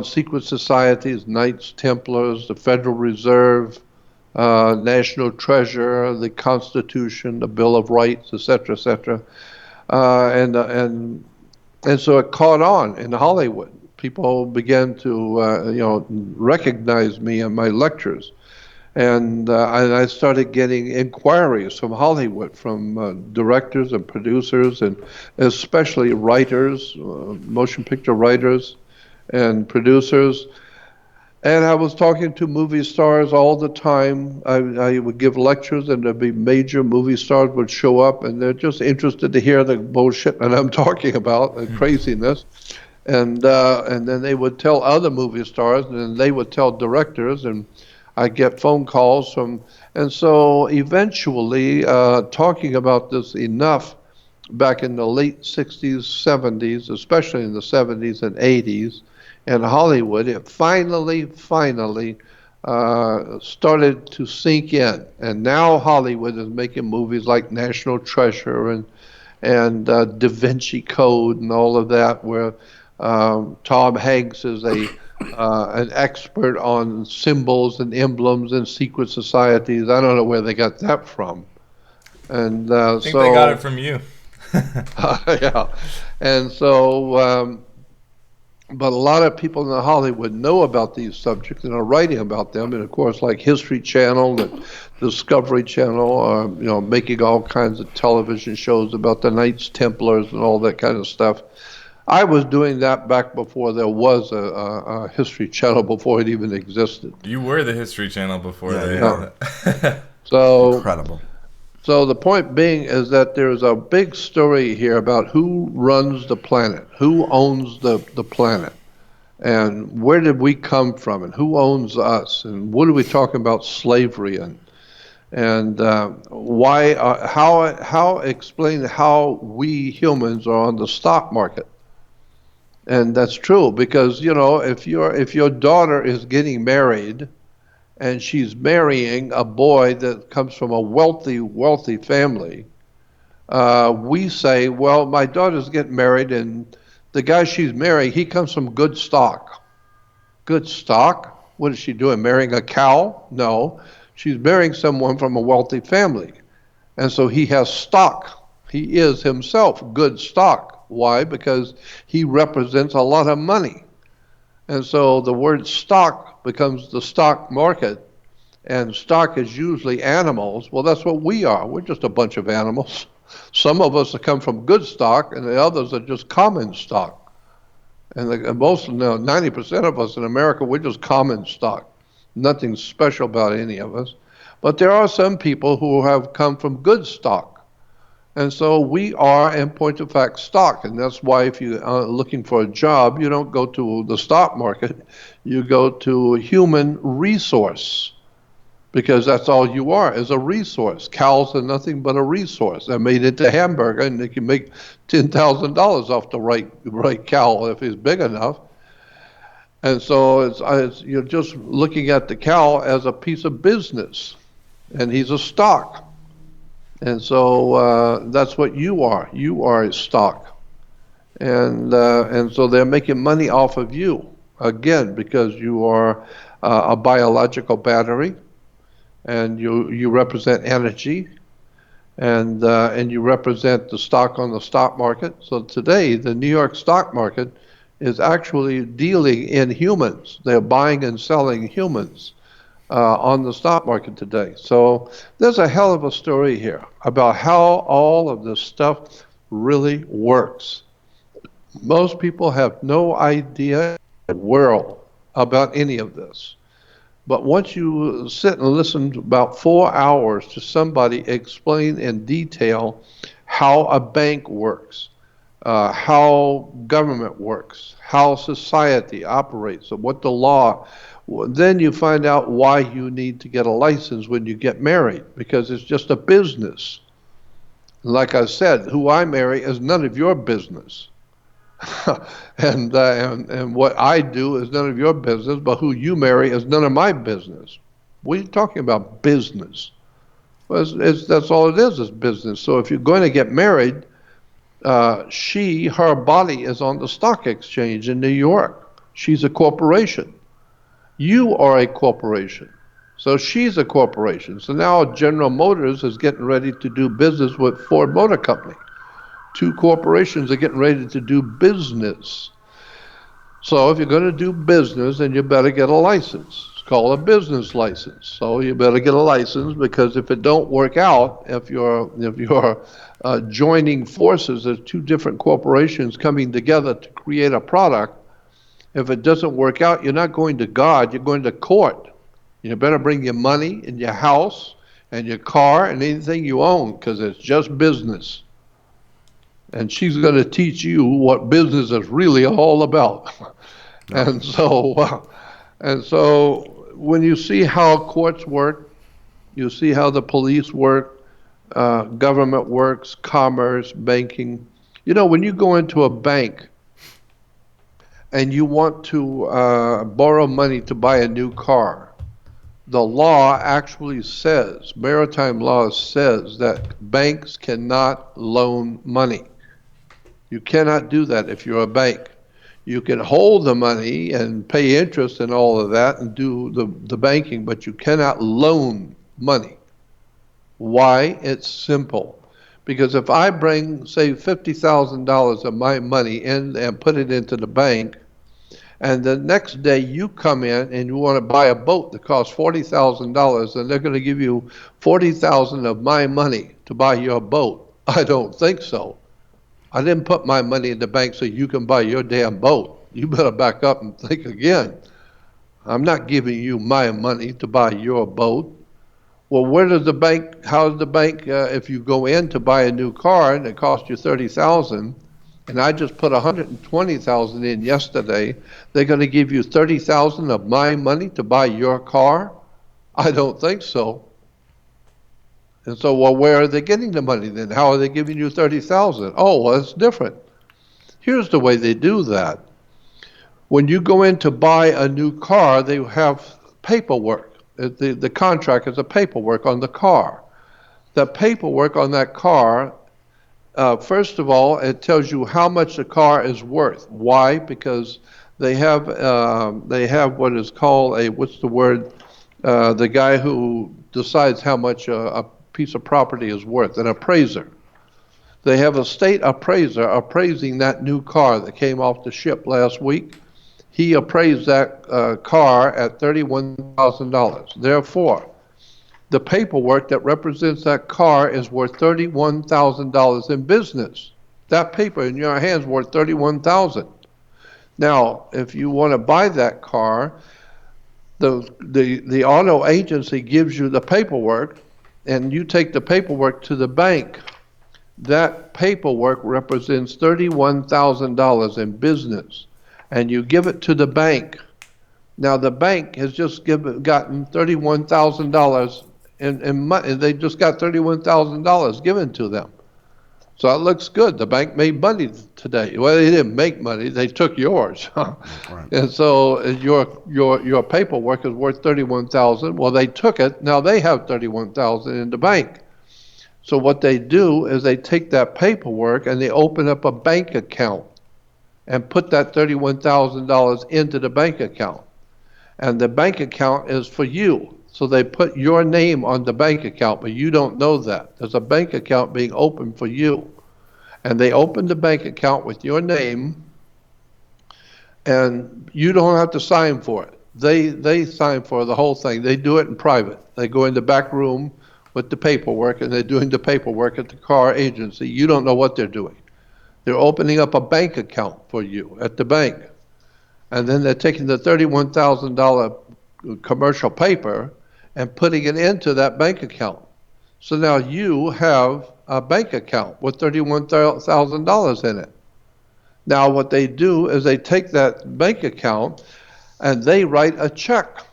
secret societies, Knights Templars, the Federal Reserve, National Treasure, the Constitution, the Bill of Rights, etc., etc. And so it caught on in Hollywood. People began to, recognize me in my lectures. And I started getting inquiries from Hollywood, from directors and producers, and especially writers, motion picture writers and producers. And I was talking to movie stars all the time. I would give lectures, and there'd be major movie stars would show up, and they're just interested to hear the bullshit that I'm talking about, the craziness. And then they would tell other movie stars, and then they would tell directors. And I get phone calls from, and so eventually, talking about this enough back in the late 60s, 70s, especially in the 70s and 80s in Hollywood, it finally started to sink in. And now Hollywood is making movies like National Treasure and Da Vinci Code and all of that, where Tom Hanks is an expert on symbols and emblems and secret societies. I don't know where they got that from. And I think they got it from you. yeah, and so, but a lot of people in Hollywood know about these subjects and are writing about them. And of course, like History Channel and Discovery Channel are, making all kinds of television shows about the Knights Templars and all that kind of stuff. I was doing that back before there was a History Channel, before it even existed. You were the History Channel before Yeah, they yeah. had that. So Incredible. So the point being is that there's a big story here about who runs the planet, who owns the planet, and where did we come from, and who owns us, and what are we talking about slavery and why, how explain how we humans are on the stock market. And that's true because, if your daughter is getting married, and she's marrying a boy that comes from a wealthy family, we say, well, my daughter's getting married, and the guy she's marrying, he comes from good stock. Good stock? What is she doing, marrying a cow? No, she's marrying someone from a wealthy family. And so he has stock. He is himself good stock. Why? Because he represents a lot of money. And so the word stock becomes the stock market, and stock is usually animals. Well, that's what we are. We're just a bunch of animals. Some of us come from good stock, and the others are just common stock. And 90% of us in America, we're just common stock. Nothing special about any of us. But there are some people who have come from good stock. And so we are, in point of fact, stock. And that's why if you are looking for a job, you don't go to the stock market. You go to human resource, because that's all you are, is a resource. Cows are nothing but a resource. They're made into hamburger, and they can make $10,000 off the right cow if it's big enough. And so you're just looking at the cow as a piece of business, and he's a stock. And so that's what you are. You are a stock. And so they're making money off of you, again, because you are a biological battery, and you represent energy, and you represent the stock on the stock market. So today, the New York stock market is actually dealing in humans. They're buying and selling humans on the stock market today. So there's a hell of a story here about how all of this stuff really works. Most people have no idea in the world about any of this. But once you sit and listen to about 4 hours to somebody explain in detail how a bank works, how government works, how society operates, and what the law, then you find out why you need to get a license when you get married, because it's just a business. Like I said, who I marry is none of your business. and what I do is none of your business, but who you marry is none of my business. What are you talking about, business? Well, that's all it is business. So if you're going to get married, her body is on the stock exchange in New York. She's a corporation. You are a corporation. So she's a corporation. So now General Motors is getting ready to do business with Ford Motor Company. Two corporations are getting ready to do business. So if you're going to do business, then you better get a license. It's called a business license. So you better get a license, because if it don't work out, if you're joining forces as two different corporations coming together to create a product, if it doesn't work out, you're not going to God, you're going to court. You better bring your money and your house and your car and anything you own, because it's just business. And she's going to teach you what business is really all about. And so when you see how courts work, you see how the police work, government works, commerce, banking. You know, when you go into a bank and you want to borrow money to buy a new car, the law actually says, maritime law says, that banks cannot loan money. You cannot do that if you're a bank. You can hold the money and pay interest and all of that and do the banking, but you cannot loan money. Why? It's simple. Because if I bring, say, $50,000 of my money in and put it into the bank, and the next day you come in and you want to buy a boat that costs $40,000, and they're going to give you $40,000 of my money to buy your boat. I don't think so. I didn't put my money in the bank so you can buy your damn boat. You better back up and think again. I'm not giving you my money to buy your boat. Well, where does the bank, how does the bank, if you go in to buy a new car and it costs you $30,000, and I just put $120,000 in yesterday, they're going to give you $30,000 of my money to buy your car? I don't think so. And so, well, where are they getting the money then? How are they giving you $30,000? Oh, well, it's different. Here's the way they do that. When you go in to buy a new car, they have paperwork. The contract is a paperwork on the car. The paperwork on that car, first of all, it tells you how much the car is worth. Why? Because they have what is called a, what's the word? The guy who decides how much a piece of property is worth, an appraiser. They have a state appraiser appraising that new car that came off the ship last week. He appraised that car at $31,000. Therefore, the paperwork that represents that car is worth $31,000 in business. That paper in your hands is worth $31,000. Now, if you want to buy that car, the auto agency gives you the paperwork, and you take the paperwork to the bank. That paperwork represents $31,000 in business, and you give it to the bank. Now the bank has just gotten $31,000 in money. They just got $31,000 given to them. So it looks good. The bank made money today. Well, they didn't make money. They took yours. Right. And so your paperwork is worth $31,000. Well, they took it. Now they have $31,000 in the bank. So what they do is they take that paperwork and they open up a bank account and put that $31,000 into the bank account. And the bank account is for you. So they put your name on the bank account, but you don't know that. There's a bank account being opened for you. And they open the bank account with your name, and you don't have to sign for it. They sign for the whole thing. They do it in private. They go in the back room with the paperwork, and they're doing the paperwork at the car agency. You don't know what they're doing. They're opening up a bank account for you at the bank. And then they're taking the $31,000 commercial paper and putting it into that bank account. So now you have a bank account with $31,000 in it. Now what they do is they take that bank account and they write a check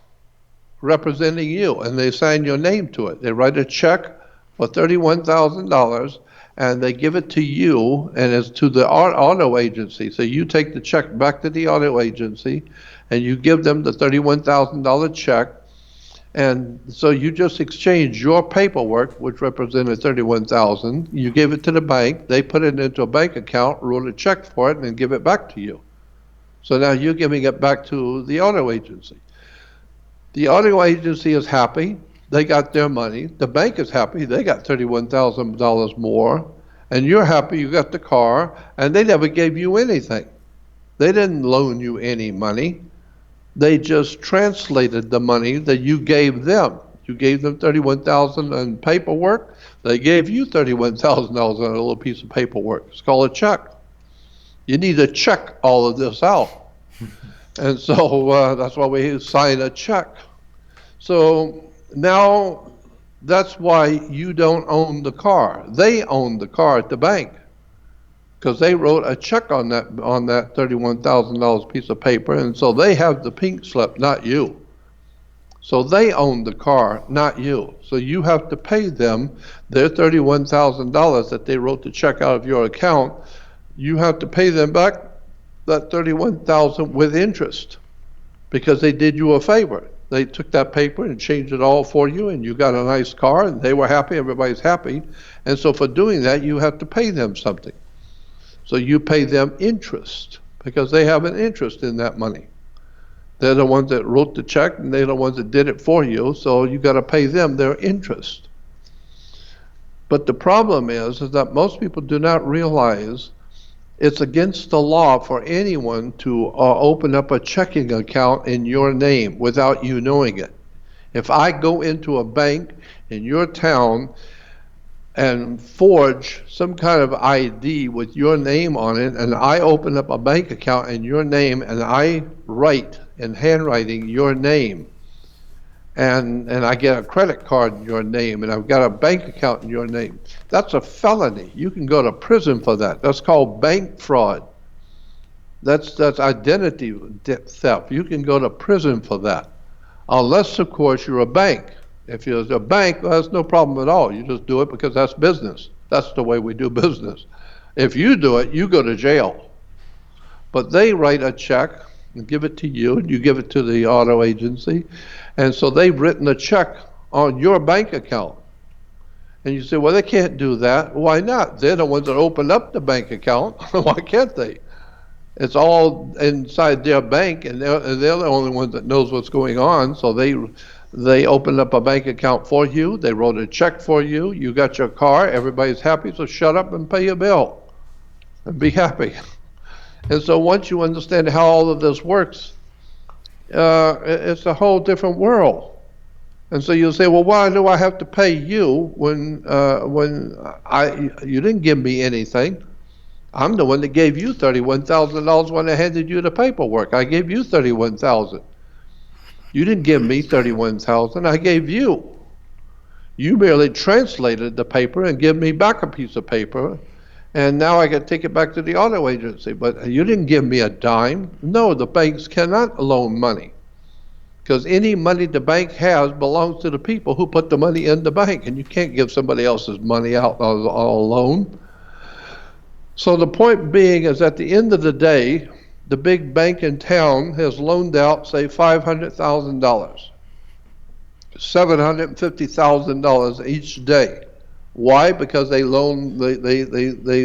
representing you, and they sign your name to it. They write a check for $31,000 and they give it to you, and it's to the auto agency. So you take the check back to the auto agency and you give them the $31,000 check. And so you just exchange your paperwork, which represented $31,000. You give it to the bank. They put it into a bank account, wrote a check for it, and then give it back to you. So now you're giving it back to the auto agency. The auto agency is happy. They got their money. The bank is happy. They got $31,000 more. And you're happy you got the car, and they never gave you anything. They didn't loan you any money. They just translated the money that you gave them. You gave them $31,000 in paperwork. They gave you $31,000 on a little piece of paperwork. It's called a check. You need to check all of this out. And so that's why we sign a check. So now that's why you don't own the car. They own the car at the bank, because they wrote a check on that $31,000 piece of paper, and so they have the pink slip, not you. So they own the car, not you. So you have to pay them their $31,000 that they wrote the check out of your account. You have to pay them back that $31,000 with interest because they did you a favor. They took that paper and changed it all for you, and you got a nice car, and they were happy, everybody's happy. And so for doing that, you have to pay them something. So you pay them interest because they have an interest in that money. They're the ones that wrote the check, and they're the ones that did it for you, so you got to pay them their interest. But the problem is that most people do not realize it's against the law for anyone to open up a checking account in your name without you knowing it. If I go into a bank in your town and forge some kind of ID with your name on it, and I open up a bank account in your name, and I write in handwriting your name, and I get a credit card in your name, and I've got a bank account in your name, that's a felony. You can go to prison for that. That's called bank fraud. That's identity theft. You can go to prison for that, unless, of course, you're a bank. If you're a bank, well, that's no problem at all. You just do it because that's business. That's the way we do business. If you do it, you go to jail. But they write a check and give it to you, and you give it to the auto agency. And so they've written a check on your bank account. And you say, well, they can't do that. Why not? They're the ones that opened up the bank account. Why can't they? It's all inside their bank, and they're the only ones that knows what's going on. So they opened up a bank account for you. They wrote a check for you. You got your car. Everybody's happy. So shut up and pay your bill and be happy. And so once you understand how all of this works, it's a whole different world. And so you'll say, well, why do I have to pay you when you didn't give me anything? I'm the one that gave you $31,000 when I handed you the paperwork. I gave you $31,000. You didn't give me $31,000. I gave you. You merely translated the paper and give me back a piece of paper, and now I can take it back to the auto agency. But you didn't give me a dime. No, the banks cannot loan money, because any money the bank has belongs to the people who put the money in the bank, and you can't give somebody else's money out on a loan. So the point being is, at the end of the day, the big bank in town has loaned out, say, $500,000, $750,000 each day. Why? Because they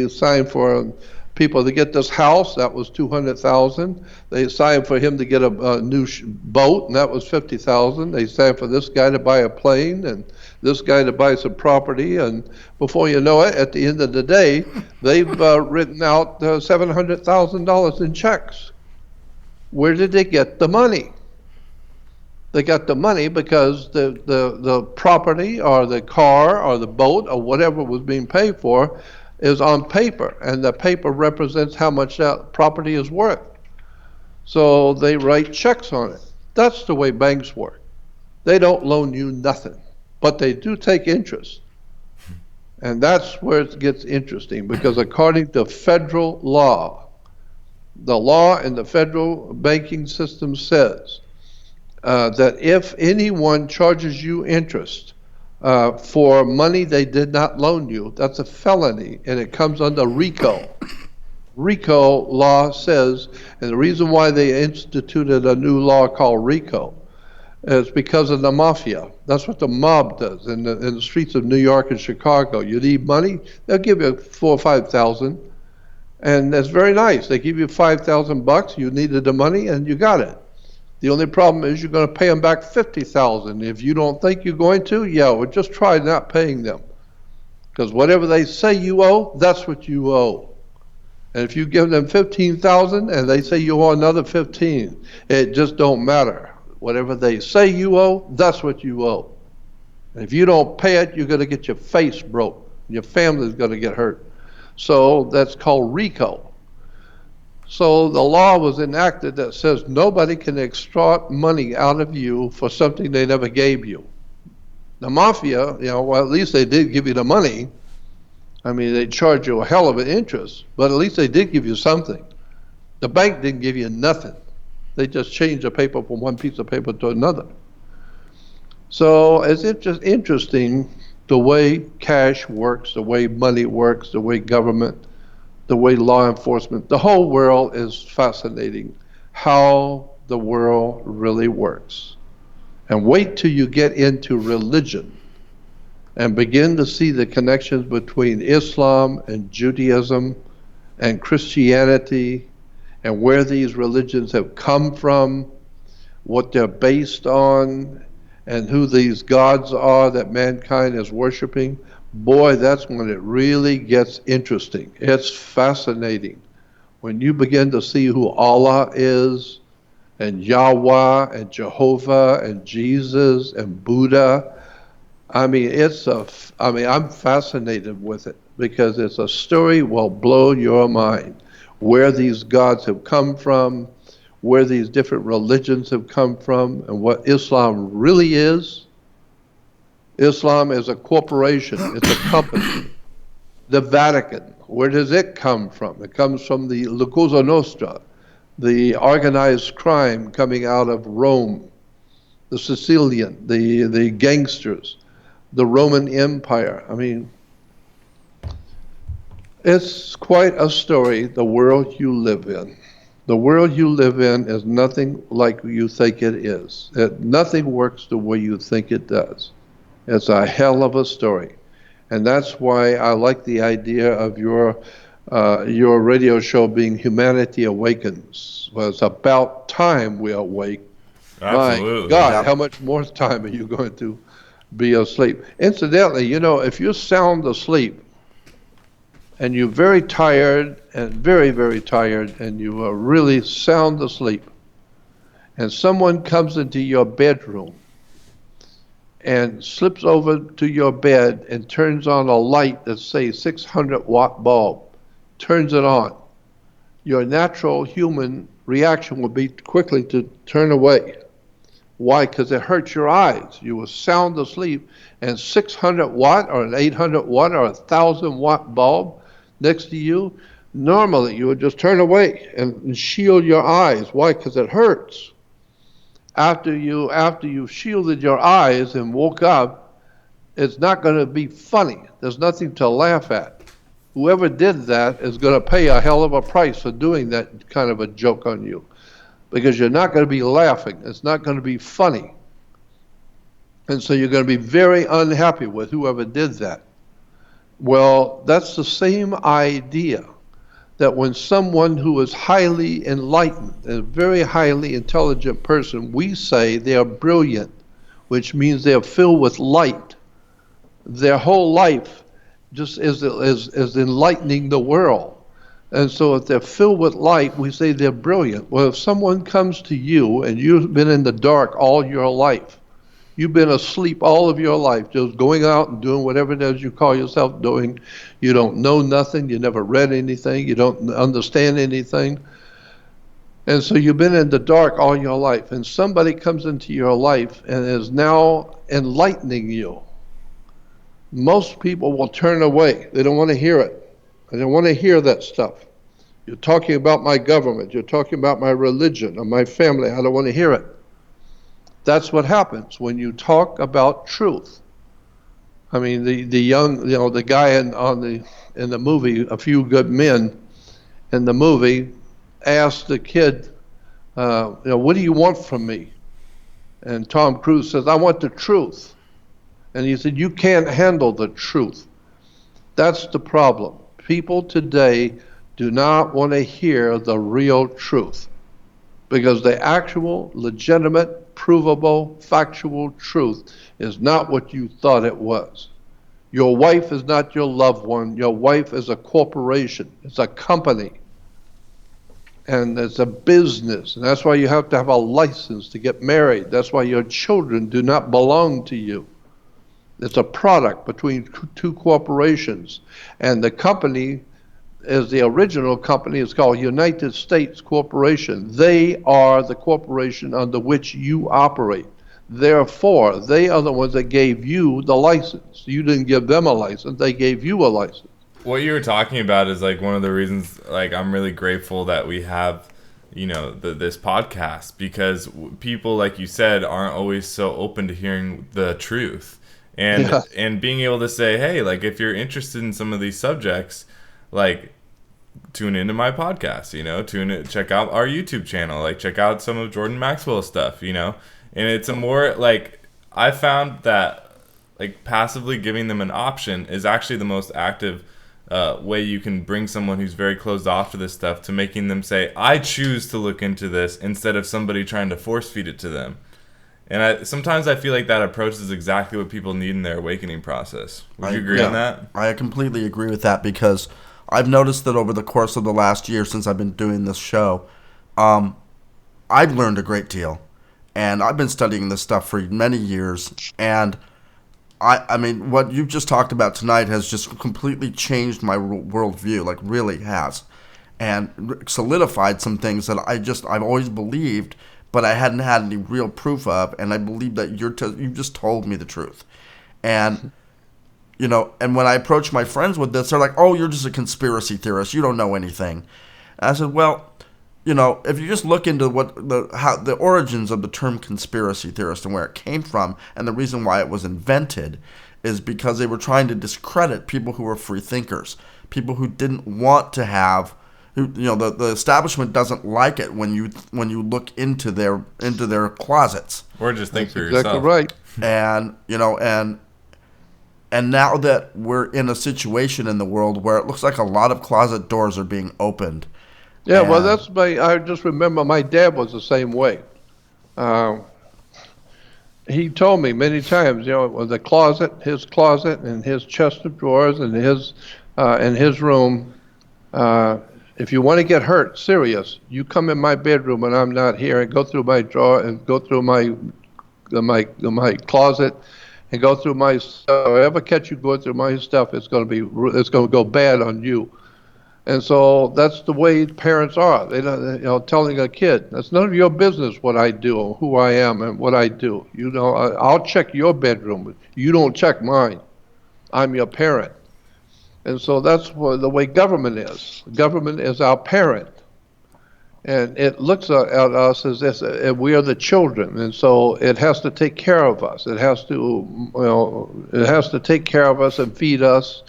signed for people to get this house, that was $200,000. They signed for him to get a new boat, and that was $50,000. They signed for this guy to buy a plane, and this guy to buy some property, and before you know it, at the end of the day, they've written out $700,000 in checks. Where did they get the money? They got the money because the property or the car or the boat or whatever was being paid for is on paper, and the paper represents how much that property is worth. So they write checks on it. That's the way banks work. They don't loan you nothing, but they do take interest. And that's where it gets interesting, because according to federal law, the law in the federal banking system says that if anyone charges you interest for money they did not loan you, that's a felony, and it comes under RICO. RICO law says, and the reason why they instituted a new law called RICO is because of the mafia. That's what the mob does in the streets of New York and Chicago. You need money, they'll give you $4,000 or $5,000, and that's very nice. They give you $5,000, you needed the money, and you got it. The only problem is you're going to pay them back $50,000. If you don't think you're going to, yeah, well, just try not paying them. Because whatever they say you owe, that's what you owe. And if you give them $15,000 and they say you owe another $15,000, it just don't matter. Whatever they say you owe, that's what you owe. And if you don't pay it, you're going to get your face broke. Your family's going to get hurt. So that's called RICO. So the law was enacted that says nobody can extort money out of you for something they never gave you. The mafia, well, at least they did give you the money. I mean, they charge you a hell of an interest, but at least they did give you something. The bank didn't give you nothing. They just changed the paper from one piece of paper to another. So it's just interesting the way cash works, the way money works, the way government, the way law enforcement, the whole world is fascinating how the world really works. And wait till you get into religion and begin to see the connections between Islam and Judaism and Christianity and where these religions have come from, what they're based on, and who these gods are that mankind is worshiping. Boy, that's when it really gets interesting. It's fascinating. When you begin to see who Allah is, and Yahweh, and Jehovah, and Jesus, and Buddha, I'm fascinated with it because it's a story will blow your mind. Where these gods have come from, where these different religions have come from, and what Islam really is. Islam is a corporation, it's a company. The Vatican, where does it come from? It comes from the La Cosa Nostra, the organized crime coming out of Rome, the Sicilian, the gangsters, the Roman Empire. I mean, it's quite a story, the world you live in. The world you live in is nothing like you think it is. Nothing works the way you think it does. It's a hell of a story. And that's why I like the idea of your radio show being Humanity Awakens. Well, it's about time we awake. Absolutely. My God, Yep. how much more time are you going to be asleep? Incidentally, if you're sound asleep and you're very tired and very, very tired and you are really sound asleep and someone comes into your bedroom and slips over to your bed and turns on a light that's, say, 600-watt bulb, turns it on, your natural human reaction would be quickly to turn away. Why? Because it hurts your eyes. You were sound asleep, and 600-watt or an 800-watt or a 1,000-watt bulb next to you, normally you would just turn away and shield your eyes. Why? Because it hurts. After you shielded your eyes and woke up, it's not going to be funny. There's nothing to laugh at. Whoever did that is going to pay a hell of a price for doing that kind of a joke on you, because you're not going to be laughing. It's not going to be funny. And so you're going to be very unhappy with whoever did that. Well, that's the same idea, that when someone who is highly enlightened, a very highly intelligent person, we say they are brilliant, which means they are filled with light. Their whole life just is enlightening the world. And so if they're filled with light, we say they're brilliant. Well, if someone comes to you and you've been in the dark all your life, you've been asleep all of your life, just going out and doing whatever it is you call yourself doing. You don't know nothing. You never read anything. You don't understand anything. And so you've been in the dark all your life. And somebody comes into your life and is now enlightening you. Most people will turn away. They don't want to hear it. They don't want to hear that stuff. You're talking about my government. You're talking about my religion or my family. I don't want to hear it. That's what happens when you talk about truth. I mean, the guy in the movie, A Few Good Men, in the movie, asked the kid, what do you want from me? And Tom Cruise says, I want the truth. And he said, you can't handle the truth. That's the problem. People today do not want to hear the real truth, because the actual, legitimate, provable, factual truth is not what you thought it was. Your wife is not your loved one. Your wife is a corporation. It's a company. And it's a business. And that's why you have to have a license to get married. That's why your children do not belong to you. It's a product between two corporations. And the company is the original company. It's called United States Corporation. They are the corporation under which you operate. Therefore, they are the ones that gave you the license. You didn't give them a license. They gave you a license. What you were talking about is like one of the reasons, like, I'm really grateful that we have this podcast, because people, like you said, aren't always so open to hearing the truth. And being able to say, hey, like, if you're interested in some of these subjects, like, tune into my podcast, check out our YouTube channel, like, check out some of Jordan Maxwell's stuff, and it's a more, like, I found that, like, passively giving them an option is actually the most active way you can bring someone who's very closed off to this stuff to making them say, I choose to look into this, instead of somebody trying to force feed it to them. And sometimes I feel like that approach is exactly what people need in their awakening process. Would you agree on that? I completely agree with that, because I've noticed that over the course of the last year since I've been doing this show, I've learned a great deal. And I've been studying this stuff for many years. And I mean, what you've just talked about tonight has just completely changed my worldview, like really has. And solidified some things that I've always believed, but I hadn't had any real proof of, and I believe that you just told me the truth. And, and when I approach my friends with this, they're like, oh, you're just a conspiracy theorist. You don't know anything. And I said, well, if you just look into how the origins of the term conspiracy theorist and where it came from, and the reason why it was invented is because they were trying to discredit people who were free thinkers, people who didn't want to have, the establishment doesn't like it when you look into their closets. Or just think for yourself. Exactly right. And now that we're in a situation in the world where it looks like a lot of closet doors are being opened. Yeah, well, I just remember my dad was the same way. He told me many times, his closet and his chest of drawers and his room, if you want to get hurt, serious, you come in my bedroom when I'm not here and go through my drawer and go through my closet and go through my stuff. If I ever catch you going through my stuff, it's going to go bad on you. And so that's the way parents are. They don't, telling a kid, that's none of your business what I do or who I am and what I do. I'll check your bedroom, but you don't check mine. I'm your parent. And so that's the way government is. Government is our parent. And it looks at us as this, we are the children, and so it has to take care of us. It has to take care of us and feed us,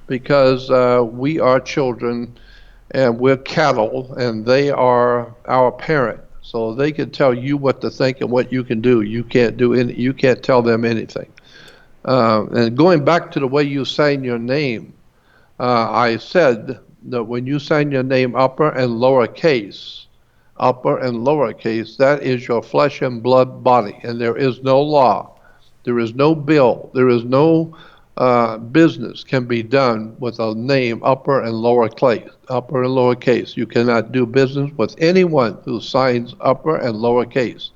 because we are children and we're cattle, and they are our parent. So they can tell you what to think and what you can do. You can't tell them anything. And going back to the way you sign your name, I said that when you sign your name upper and lowercase, that is your flesh and blood body, and there is no law, there is no bill, there is no business can be done with a name upper and lowercase. You cannot do business with anyone who signs upper and lowercase.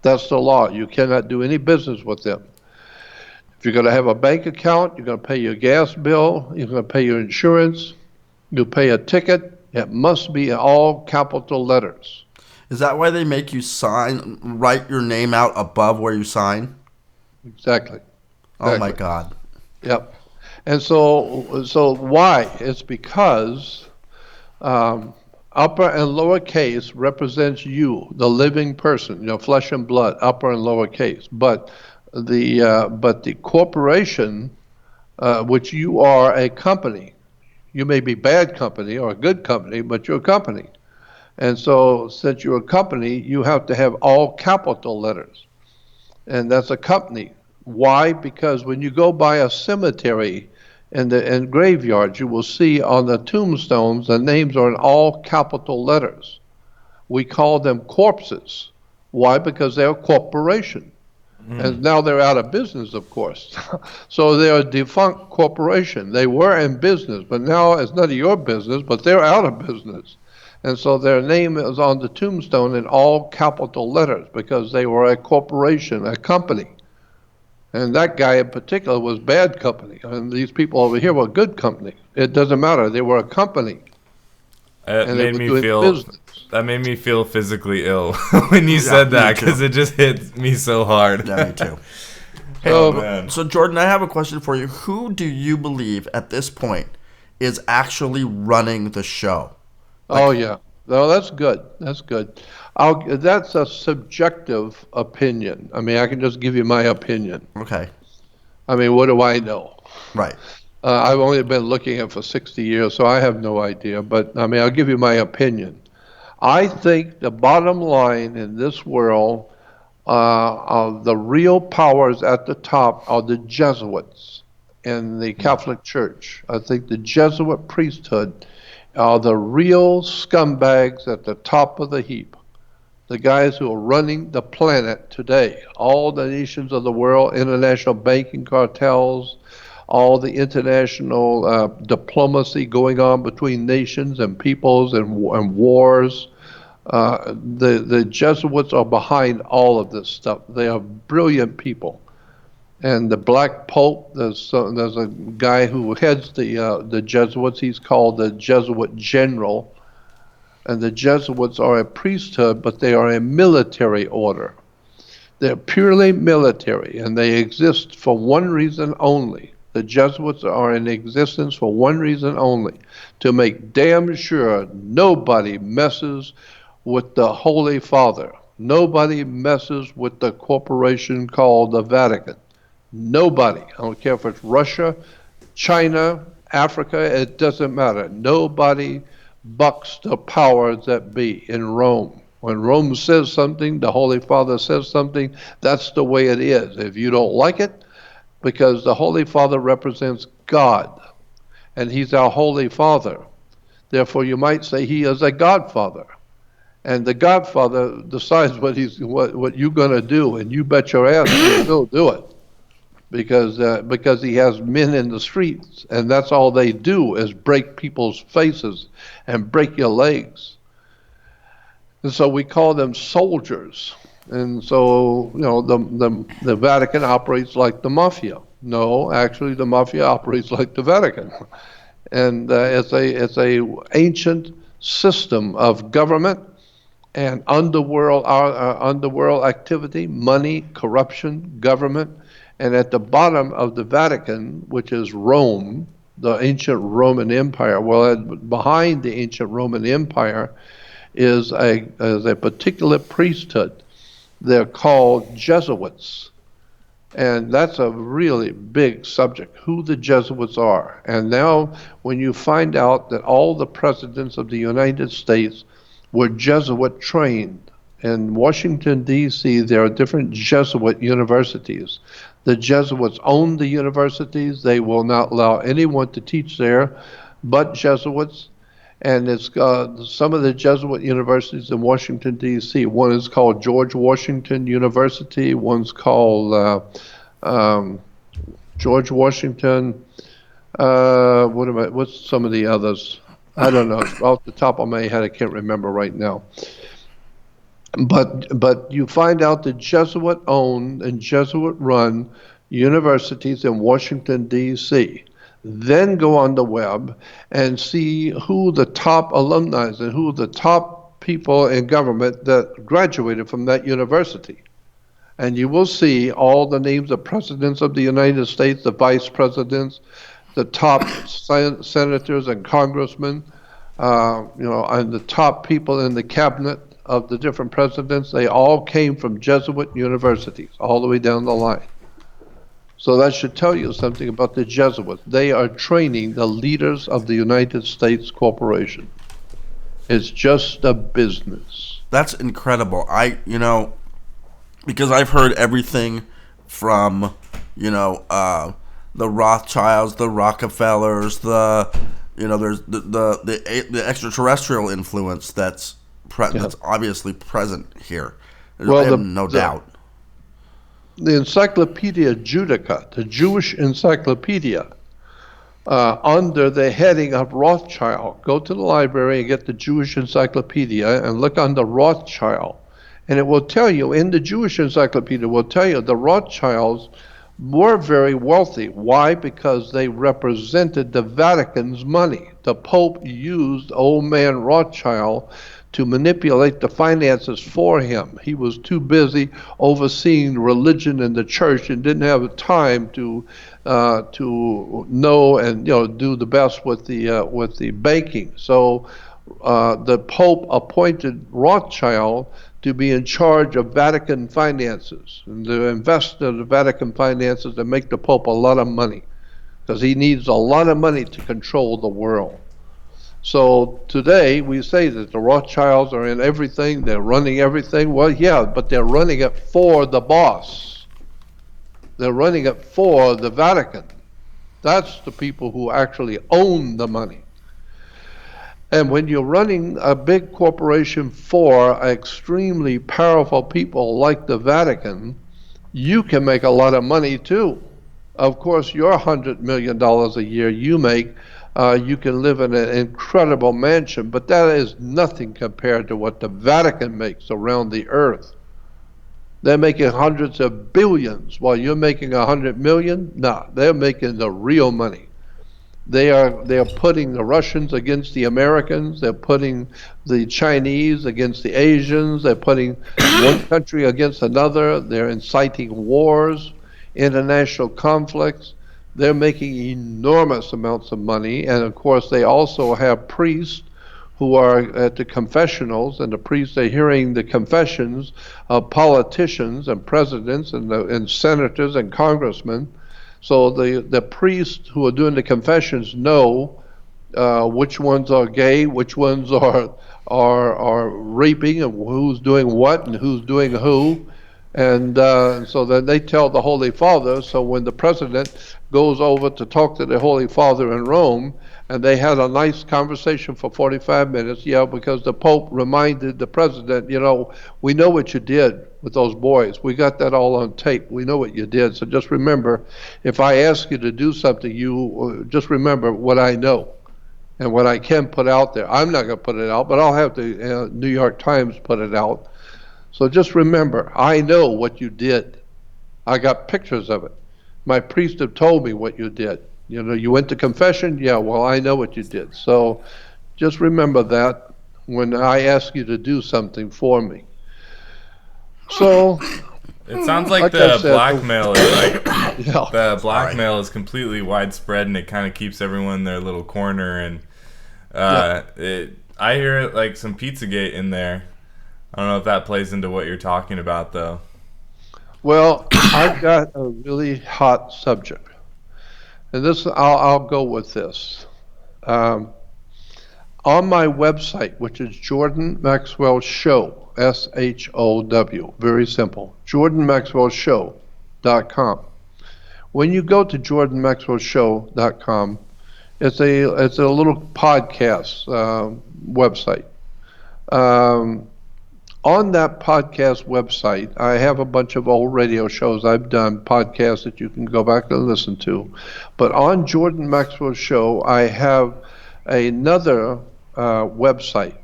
That's the law. You cannot do any business with them. If you're going to have a bank account, you're going to pay your gas bill, you're going to pay your insurance, you pay a ticket, it must be in all capital letters. Is that why they make you write your name out above where you sign? Exactly. Oh my God. Yep. And so why? It's because upper and lowercase represents you, the living person, flesh and blood, upper and lowercase. But the corporation, which you are a company, you may be bad company or a good company, but you're a company. And so since you're a company, you have to have all capital letters. And that's a company. Why? Because when you go by a cemetery and graveyards, you will see on the tombstones, the names are in all capital letters. We call them corpses. Why? Because they're a corporation. And now they're out of business, of course. So they're a defunct corporation. They were in business, but now it's none of your business, but they're out of business. And so their name is on the tombstone in all capital letters because they were a corporation, a company. And that guy in particular was bad company. And these people over here were good company. It doesn't matter. They were a company. That made me feel physically ill when you said that, because it just hit me so hard. Yeah, me too. So Jordan, I have a question for you. Who do you believe at this point is actually running the show? Oh yeah. No, that's good. That's good. That's a subjective opinion. I mean, I can just give you my opinion. Okay. I mean, what do I know? Right. I've only been looking at it for 60 years, so I have no idea. But I mean, I'll give you my opinion. I think the bottom line in this world, of the real powers at the top are the Jesuits in the Catholic Church. I think the Jesuit priesthood are the real scumbags at the top of the heap. The guys who are running the planet today, all the nations of the world, international banking cartels, all the international diplomacy going on between nations and peoples and wars. The Jesuits are behind all of this stuff. They are brilliant people. And the Black Pope, there's a guy who heads the Jesuits. He's called the Jesuit General. And the Jesuits are a priesthood, but they are a military order. They're purely military, and they exist for one reason only. The Jesuits are in existence for one reason only, to make damn sure nobody messes with the Holy Father. Nobody messes with the corporation called the Vatican. Nobody. I don't care if it's Russia, China, Africa, it doesn't matter. Nobody bucks the powers that be in Rome. When Rome says something, the Holy Father says something, that's the way it is. If you don't like it, because the Holy Father represents God, and he's our Holy Father. Therefore, you might say he is a Godfather. And the Godfather decides what you're going to do, and you bet your ass he'll do it. Because he has men in the streets, and that's all they do is break people's faces and break your legs. And so we call them soldiers. And so, the Vatican operates like the mafia. No, actually, the mafia operates like the Vatican, and it's a ancient system of government and underworld activity, money, corruption, government. And at the bottom of the Vatican, which is Rome, the ancient Roman Empire, behind the ancient Roman Empire is a particular priesthood. They're called Jesuits. And that's a really big subject, who the Jesuits are. And now when you find out that all the presidents of the United States were Jesuit trained, in Washington, D.C., there are different Jesuit universities. The Jesuits own the universities. They will not allow anyone to teach there but Jesuits. And it's some of the Jesuit universities in Washington, D.C. One is called George Washington University. One's called George Washington. What's some of the others? I don't know. Off the top of my head, I can't remember right now. But you find out the Jesuit-owned and Jesuit-run universities in Washington, D.C. Then go on the web and see who the top alumni is and who the top people in government that graduated from that university. And you will see all the names of presidents of the United States, the vice presidents, the top senators and congressmen, and the top people in the cabinet of the different presidents. They all came from Jesuit universities all the way down the line. So that should tell you something about the Jesuits. They are training the leaders of the United States corporation. It's just a business. That's incredible. Because I've heard everything from, the Rothschilds, the Rockefellers, there's the extraterrestrial influence that's obviously present here. I have no doubt. The Encyclopedia Judica, the Jewish encyclopedia, under the heading of Rothschild. Go to the library and get the Jewish encyclopedia and look under Rothschild. And it will tell you, in the Jewish encyclopedia, will tell you the Rothschilds were very wealthy. Why? Because they represented the Vatican's money. The Pope used old man Rothschild to manipulate the finances for him. He was too busy overseeing religion in the church and didn't have time to know and do the best with the banking. So the Pope appointed Rothschild to be in charge of Vatican finances and to invest in the Vatican finances and make the Pope a lot of money, because he needs a lot of money to control the world. So today we say that the Rothschilds are in everything, they're running everything. Well, yeah, but they're running it for the boss. They're running it for the Vatican. That's the people who actually own the money. And when you're running a big corporation for extremely powerful people like the Vatican, you can make a lot of money too. Of course, your $100 million a year you make, you can live in an incredible mansion, but that is nothing compared to what the Vatican makes around the earth. They're making hundreds of billions while you're making 100 million. No, they're making the real money. They're putting the Russians against the Americans. They're putting the Chinese against the Asians. They're putting one country against another. They're inciting wars, international conflicts. They're making enormous amounts of money. And of course, they also have priests who are at the confessionals, and the priests are hearing the confessions of politicians and presidents and senators and congressmen. So the priests who are doing the confessions know which ones are gay, which ones are raping, and who's doing what and who's doing who. And so then they tell the Holy Father. So when the president goes over to talk to the Holy Father in Rome, and they had a nice conversation for 45 minutes, because the Pope reminded the president, we know what you did with those boys. We got that all on tape. We know what you did. So just remember, if I ask you to do something, you just remember what I know and what I can put out there. I'm not going to put it out, but I'll have the New York Times put it out. So just remember, I know what you did. I got pictures of it. My priest have told me what you did. You went to confession? Yeah, well, I know what you did. So just remember that when I ask you to do something for me. So it sounds like the blackmail is blackmail is completely widespread, and it kind of keeps everyone in their little corner. And I hear it like some Pizzagate in there. I don't know if that plays into what you're talking about, though. Well, I've got a really hot subject. And I'll go with this. On my website, which is Jordan Maxwell Show, SHOW, very simple, jordanmaxwellshow.com. When you go to jordanmaxwellshow.com, it's a little podcast website. On that podcast website, I have a bunch of old radio shows I've done, podcasts that you can go back and listen to. But on Jordan Maxwell Show, I have another website.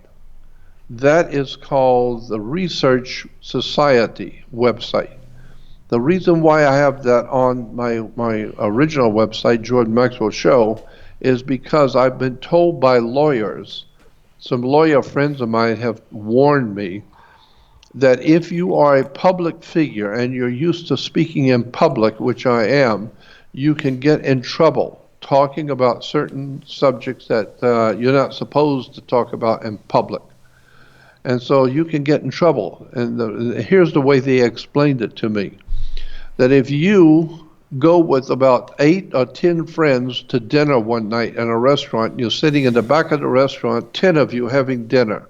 That is called the Research Society website. The reason why I have that on my original website, Jordan Maxwell Show, is because I've been told by lawyers, some lawyer friends of mine have warned me, that if you are a public figure and you're used to speaking in public, which I am, you can get in trouble talking about certain subjects that you're not supposed to talk about in public. And so you can get in trouble. And here's the way they explained it to me, that if you go with about 8 or 10 friends to dinner one night in a restaurant, you're sitting in the back of the restaurant, 10 of you having dinner,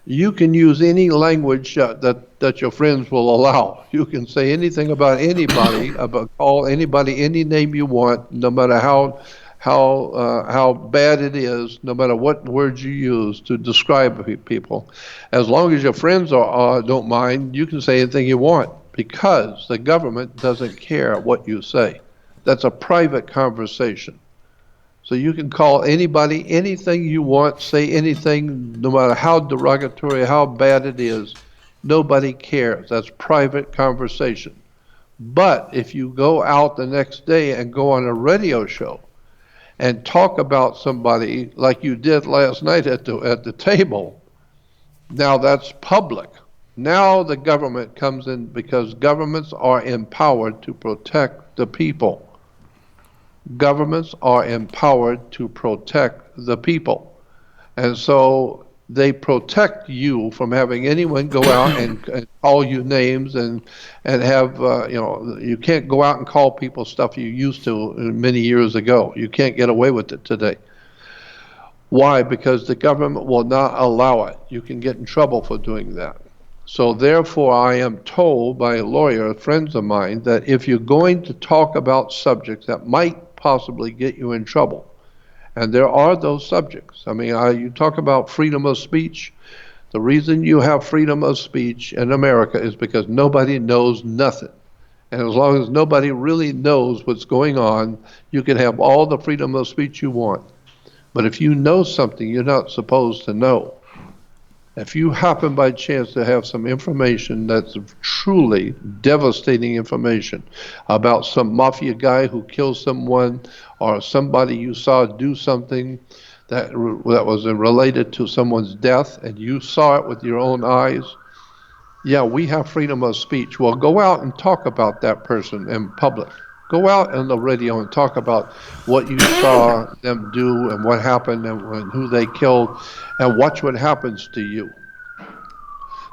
you can use any language that your friends will allow. You can say anything about anybody, call anybody any name you want, no matter how bad it is, no matter what words you use to describe people. As long as your friends don't mind, you can say anything you want, because the government doesn't care what you say. That's a private conversation. So you can call anybody anything you want, say anything, no matter how derogatory, how bad it is. Nobody cares. That's private conversation. But if you go out the next day and go on a radio show and talk about somebody like you did last night at the table, now that's public. Now the government comes in, because governments are empowered to protect the people. Governments are empowered to protect the people. And so they protect you from having anyone go out and call you names and have, you can't go out and call people stuff you used to many years ago. You can't get away with it today. Why? Because the government will not allow it. You can get in trouble for doing that. So therefore, I am told by a lawyer, friends of mine, that if you're going to talk about subjects that might possibly get you in trouble, and there are those subjects. I mean, you talk about freedom of speech. The reason you have freedom of speech in America is because nobody knows nothing. And as long as nobody really knows what's going on, you can have all the freedom of speech you want. But if you know something you're not supposed to know, if you happen by chance to have some information that's truly devastating information about some mafia guy who killed someone or somebody you saw do something that was related to someone's death and you saw it with your own eyes, yeah, we have freedom of speech. Well, go out and talk about that person in public. Go out on the radio and talk about what you saw them do and what happened and who they killed and watch what happens to you.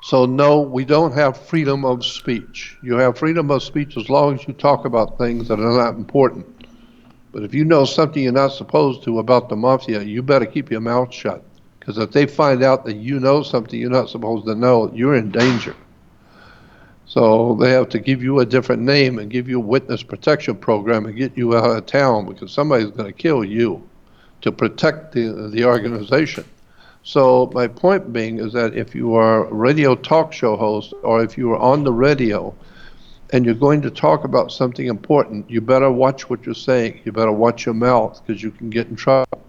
So no, we don't have freedom of speech. You have freedom of speech as long as you talk about things that are not important. But if you know something you're not supposed to about the mafia, you better keep your mouth shut. Because if they find out that you know something you're not supposed to know, you're in danger. So they have to give you a different name and give you a witness protection program and get you out of town because somebody's going to kill you to protect the organization. So my point being is that if you are a radio talk show host or if you are on the radio and you're going to talk about something important, you better watch what you're saying. You better watch your mouth because you can get in trouble.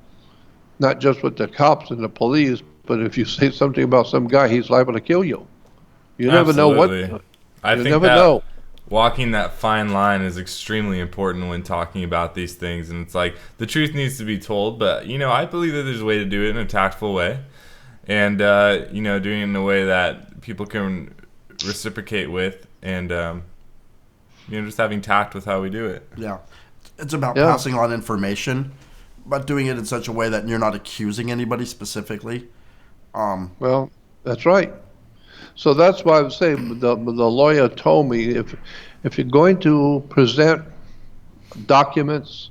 Not just with the cops and the police, but if you say something about some guy, he's liable to kill you. You never know what. I think never that know. Walking that fine line is extremely important when talking about these things. And it's like the truth needs to be told. But, I believe that there's a way to do it in a tactful way. And, doing it in a way that people can reciprocate with. And, just having tact with how we do it. Yeah. It's about passing on information, but doing it in such a way that you're not accusing anybody specifically. Well, that's right. So that's why I was saying the lawyer told me if you're going to present documents,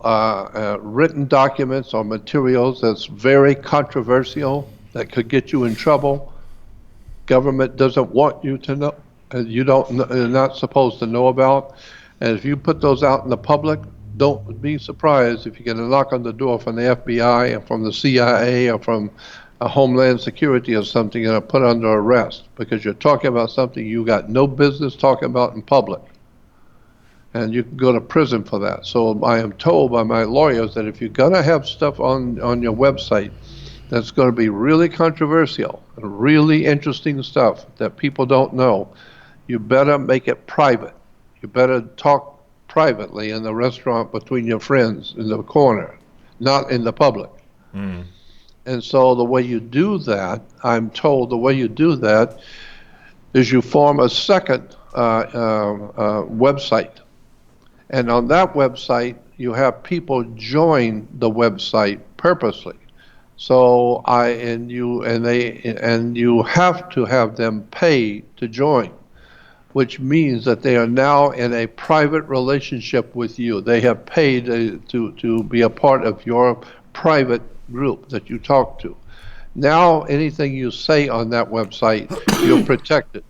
written documents or materials that's very controversial that could get you in trouble, government doesn't want you to know, you're not supposed to know about, and if you put those out in the public, don't be surprised if you get a knock on the door from the FBI or from the CIA or from Homeland Security or something and are put under arrest because you're talking about something you got no business talking about in public. And you can go to prison for that. So I am told by my lawyers that if you're going to have stuff on your website that's going to be really controversial, really interesting stuff that people don't know, you better make it private. You better talk privately in the restaurant between your friends in the corner, not in the public. Mm. And so the way you do that, I'm told the way you do that is you form a second website. And on that website, you have people join the website purposely. So you have to have them pay to join, which means that they are now in a private relationship with you. They have paid to be a part of your private group that you talk to. Now anything you say on that website, you're protected.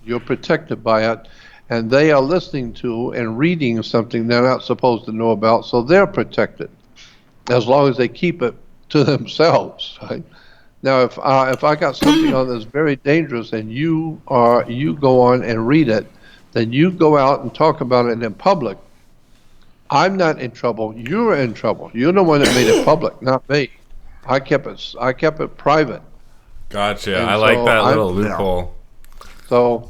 You're protected by it, and they are listening to and reading something they're not supposed to know about, so they're protected as long as they keep it to themselves. Right? Now if I got something on that's very dangerous and you go on and read it, then you go out and talk about it in public, I'm not in trouble. You're in trouble. You're the one that made it public, not me. I kept it private. Gotcha. And I like that little loophole. So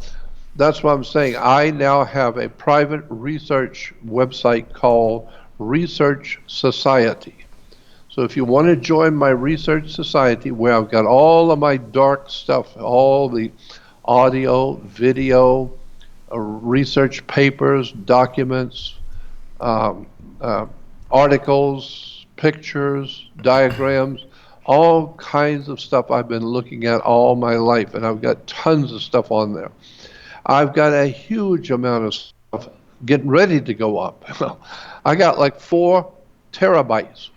that's what I'm saying. I now have a private research website called Research Society. So if you want to join my research society, where I've got all of my dark stuff, all the audio, video, research papers, documents, articles, pictures, diagrams, all kinds of stuff I've been looking at all my life, and I've got tons of stuff on there. I've got a huge amount of stuff getting ready to go up. I got like 4 terabytes,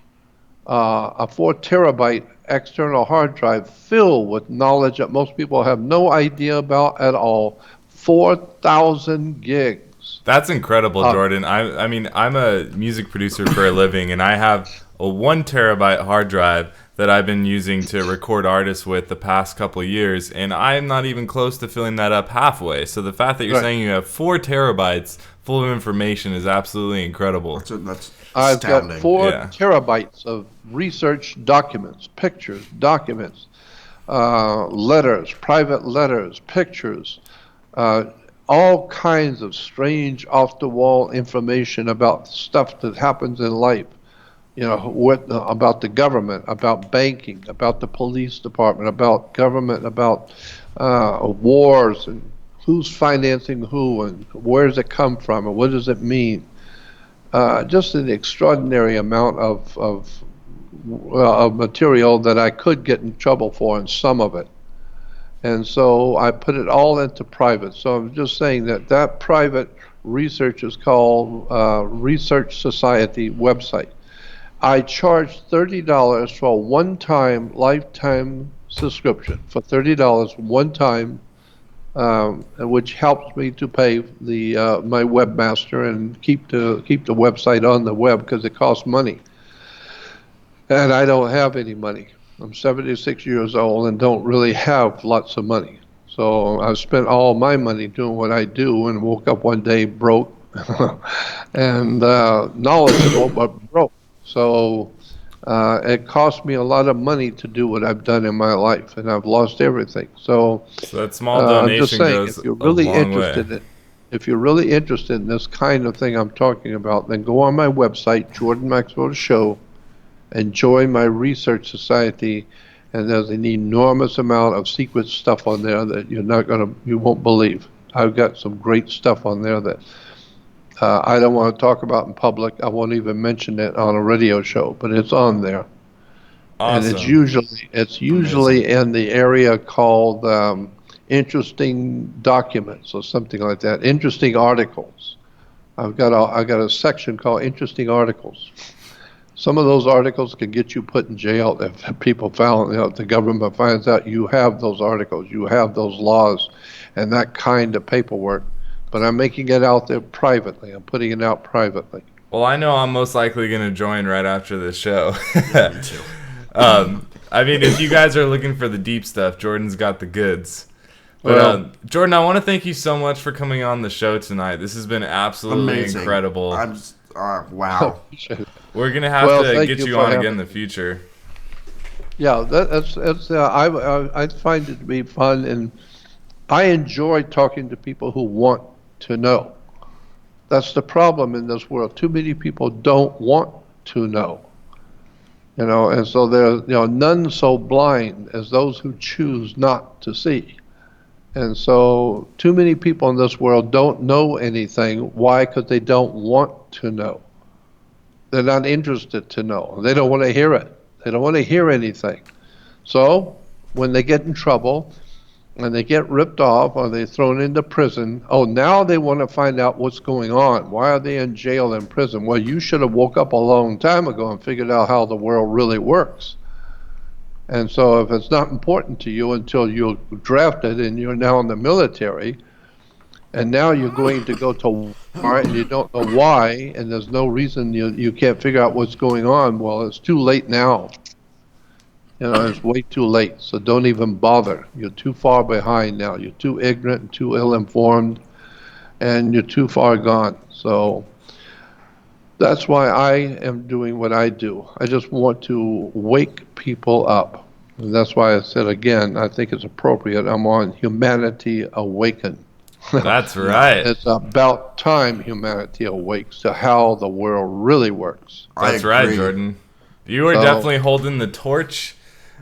a 4 terabyte external hard drive filled with knowledge that most people have no idea about at all. 4,000 gigs. That's incredible, Jordan. I mean, I'm a music producer for a living, and I have a 1 terabyte hard drive that I've been using to record artists with the past couple of years, and I'm not even close to filling that up halfway. So the fact that you're saying you have 4 terabytes full of information is absolutely incredible. That's I've astounding. got 4 terabytes of research documents, pictures, documents, letters, private letters, pictures, all kinds of strange off-the-wall information about stuff that happens in life. About the government, about banking, about the police department, about government, about wars, and who's financing who, and where does it come from, and what does it mean. Just an extraordinary amount of material that I could get in trouble for, and some of it. And so I put it all into private. So I'm just saying that private research is called Research Society website. I charge $30 for a one-time lifetime subscription, for $30 one time, which helps me to pay my webmaster and keep the website on the web, because it costs money. And I don't have any money. I'm 76 years old and don't really have lots of money. So I've spent all my money doing what I do, and woke up one day broke and knowledgeable but broke. So it cost me a lot of money to do what I've done in my life, and I've lost everything. So that small donation I'm just saying, goes if you're really a long interested way. if you're really interested in this kind of thing I'm talking about, then go on my website, Jordan Maxwell Show, and join my research society. And there's an enormous amount of secret stuff on there that you won't believe. I've got some great stuff on there that I don't want to talk about in public. I won't even mention it on a radio show, but it's on there. Awesome. And it's usually in the area called interesting documents or something like that. Interesting articles. I've got a section called interesting articles. Some of those articles can get you put in jail if people if the government finds out you have those articles, you have those laws, and that kind of paperwork. But I'm making it out there privately. I'm putting it out privately. Well, I know I'm most likely going to join right after this show. Yeah, me too. I mean, if you guys are looking for the deep stuff, Jordan's got the goods. But Jordan, I want to thank you so much for coming on the show tonight. This has been absolutely amazing. incredible. Wow. We're going to have to get you on again in the future. Yeah, I find it to be fun, and I enjoy talking to people who want to know. That's the problem in this world. Too many people don't want to know. And so there's none so blind as those who choose not to see. And so too many people in this world don't know anything. Why? Because they don't want to know. They're not interested to know. They don't want to hear it. They don't want to hear anything. So when they get in trouble and they get ripped off or they're thrown into prison, now they want to find out what's going on. Why are they in jail and prison? Well, you should have woke up a long time ago and figured out how the world really works. And so if it's not important to you until you're drafted and you're now in the military, and now you're going to go to war and you don't know why, and there's no reason, you can't figure out what's going on, well, it's too late now. It's way too late, so don't even bother. You're too far behind now. You're too ignorant and too ill-informed, and you're too far gone. So that's why I am doing what I do. I just want to wake people up. And that's why I said, again, I think it's appropriate. I'm on Humanity Awaken. That's right. It's about time humanity awakes to how the world really works. That's right, Jordan. You are definitely holding the torch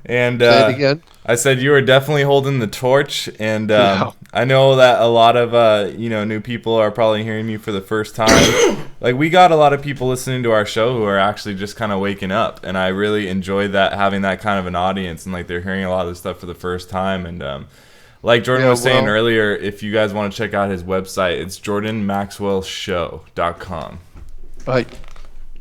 And Say it again. I said you are definitely holding the torch, and Yeah. I know that a lot of new people are probably hearing you for the first time. Like, we got a lot of people listening to our show who are actually just kind of waking up, and I really enjoy that, having that kind of an audience, and like they're hearing a lot of this stuff for the first time. And like Jordan was saying earlier, if you guys want to check out his website, it's jordanmaxwellshow.com. Right.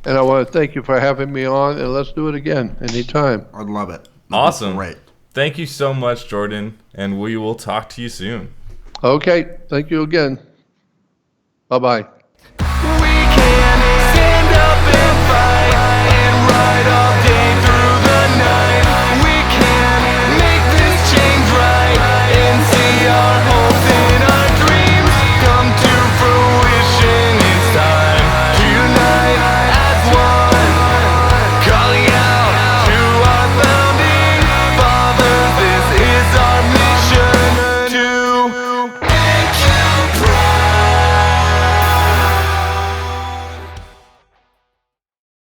And I want to thank you for having me on, and let's do it again anytime. I'd love it. Awesome. Great. Thank you so much, Jordan, and we will talk to you soon. Okay. Thank you again. Bye-bye. We can stand up and fight and ride all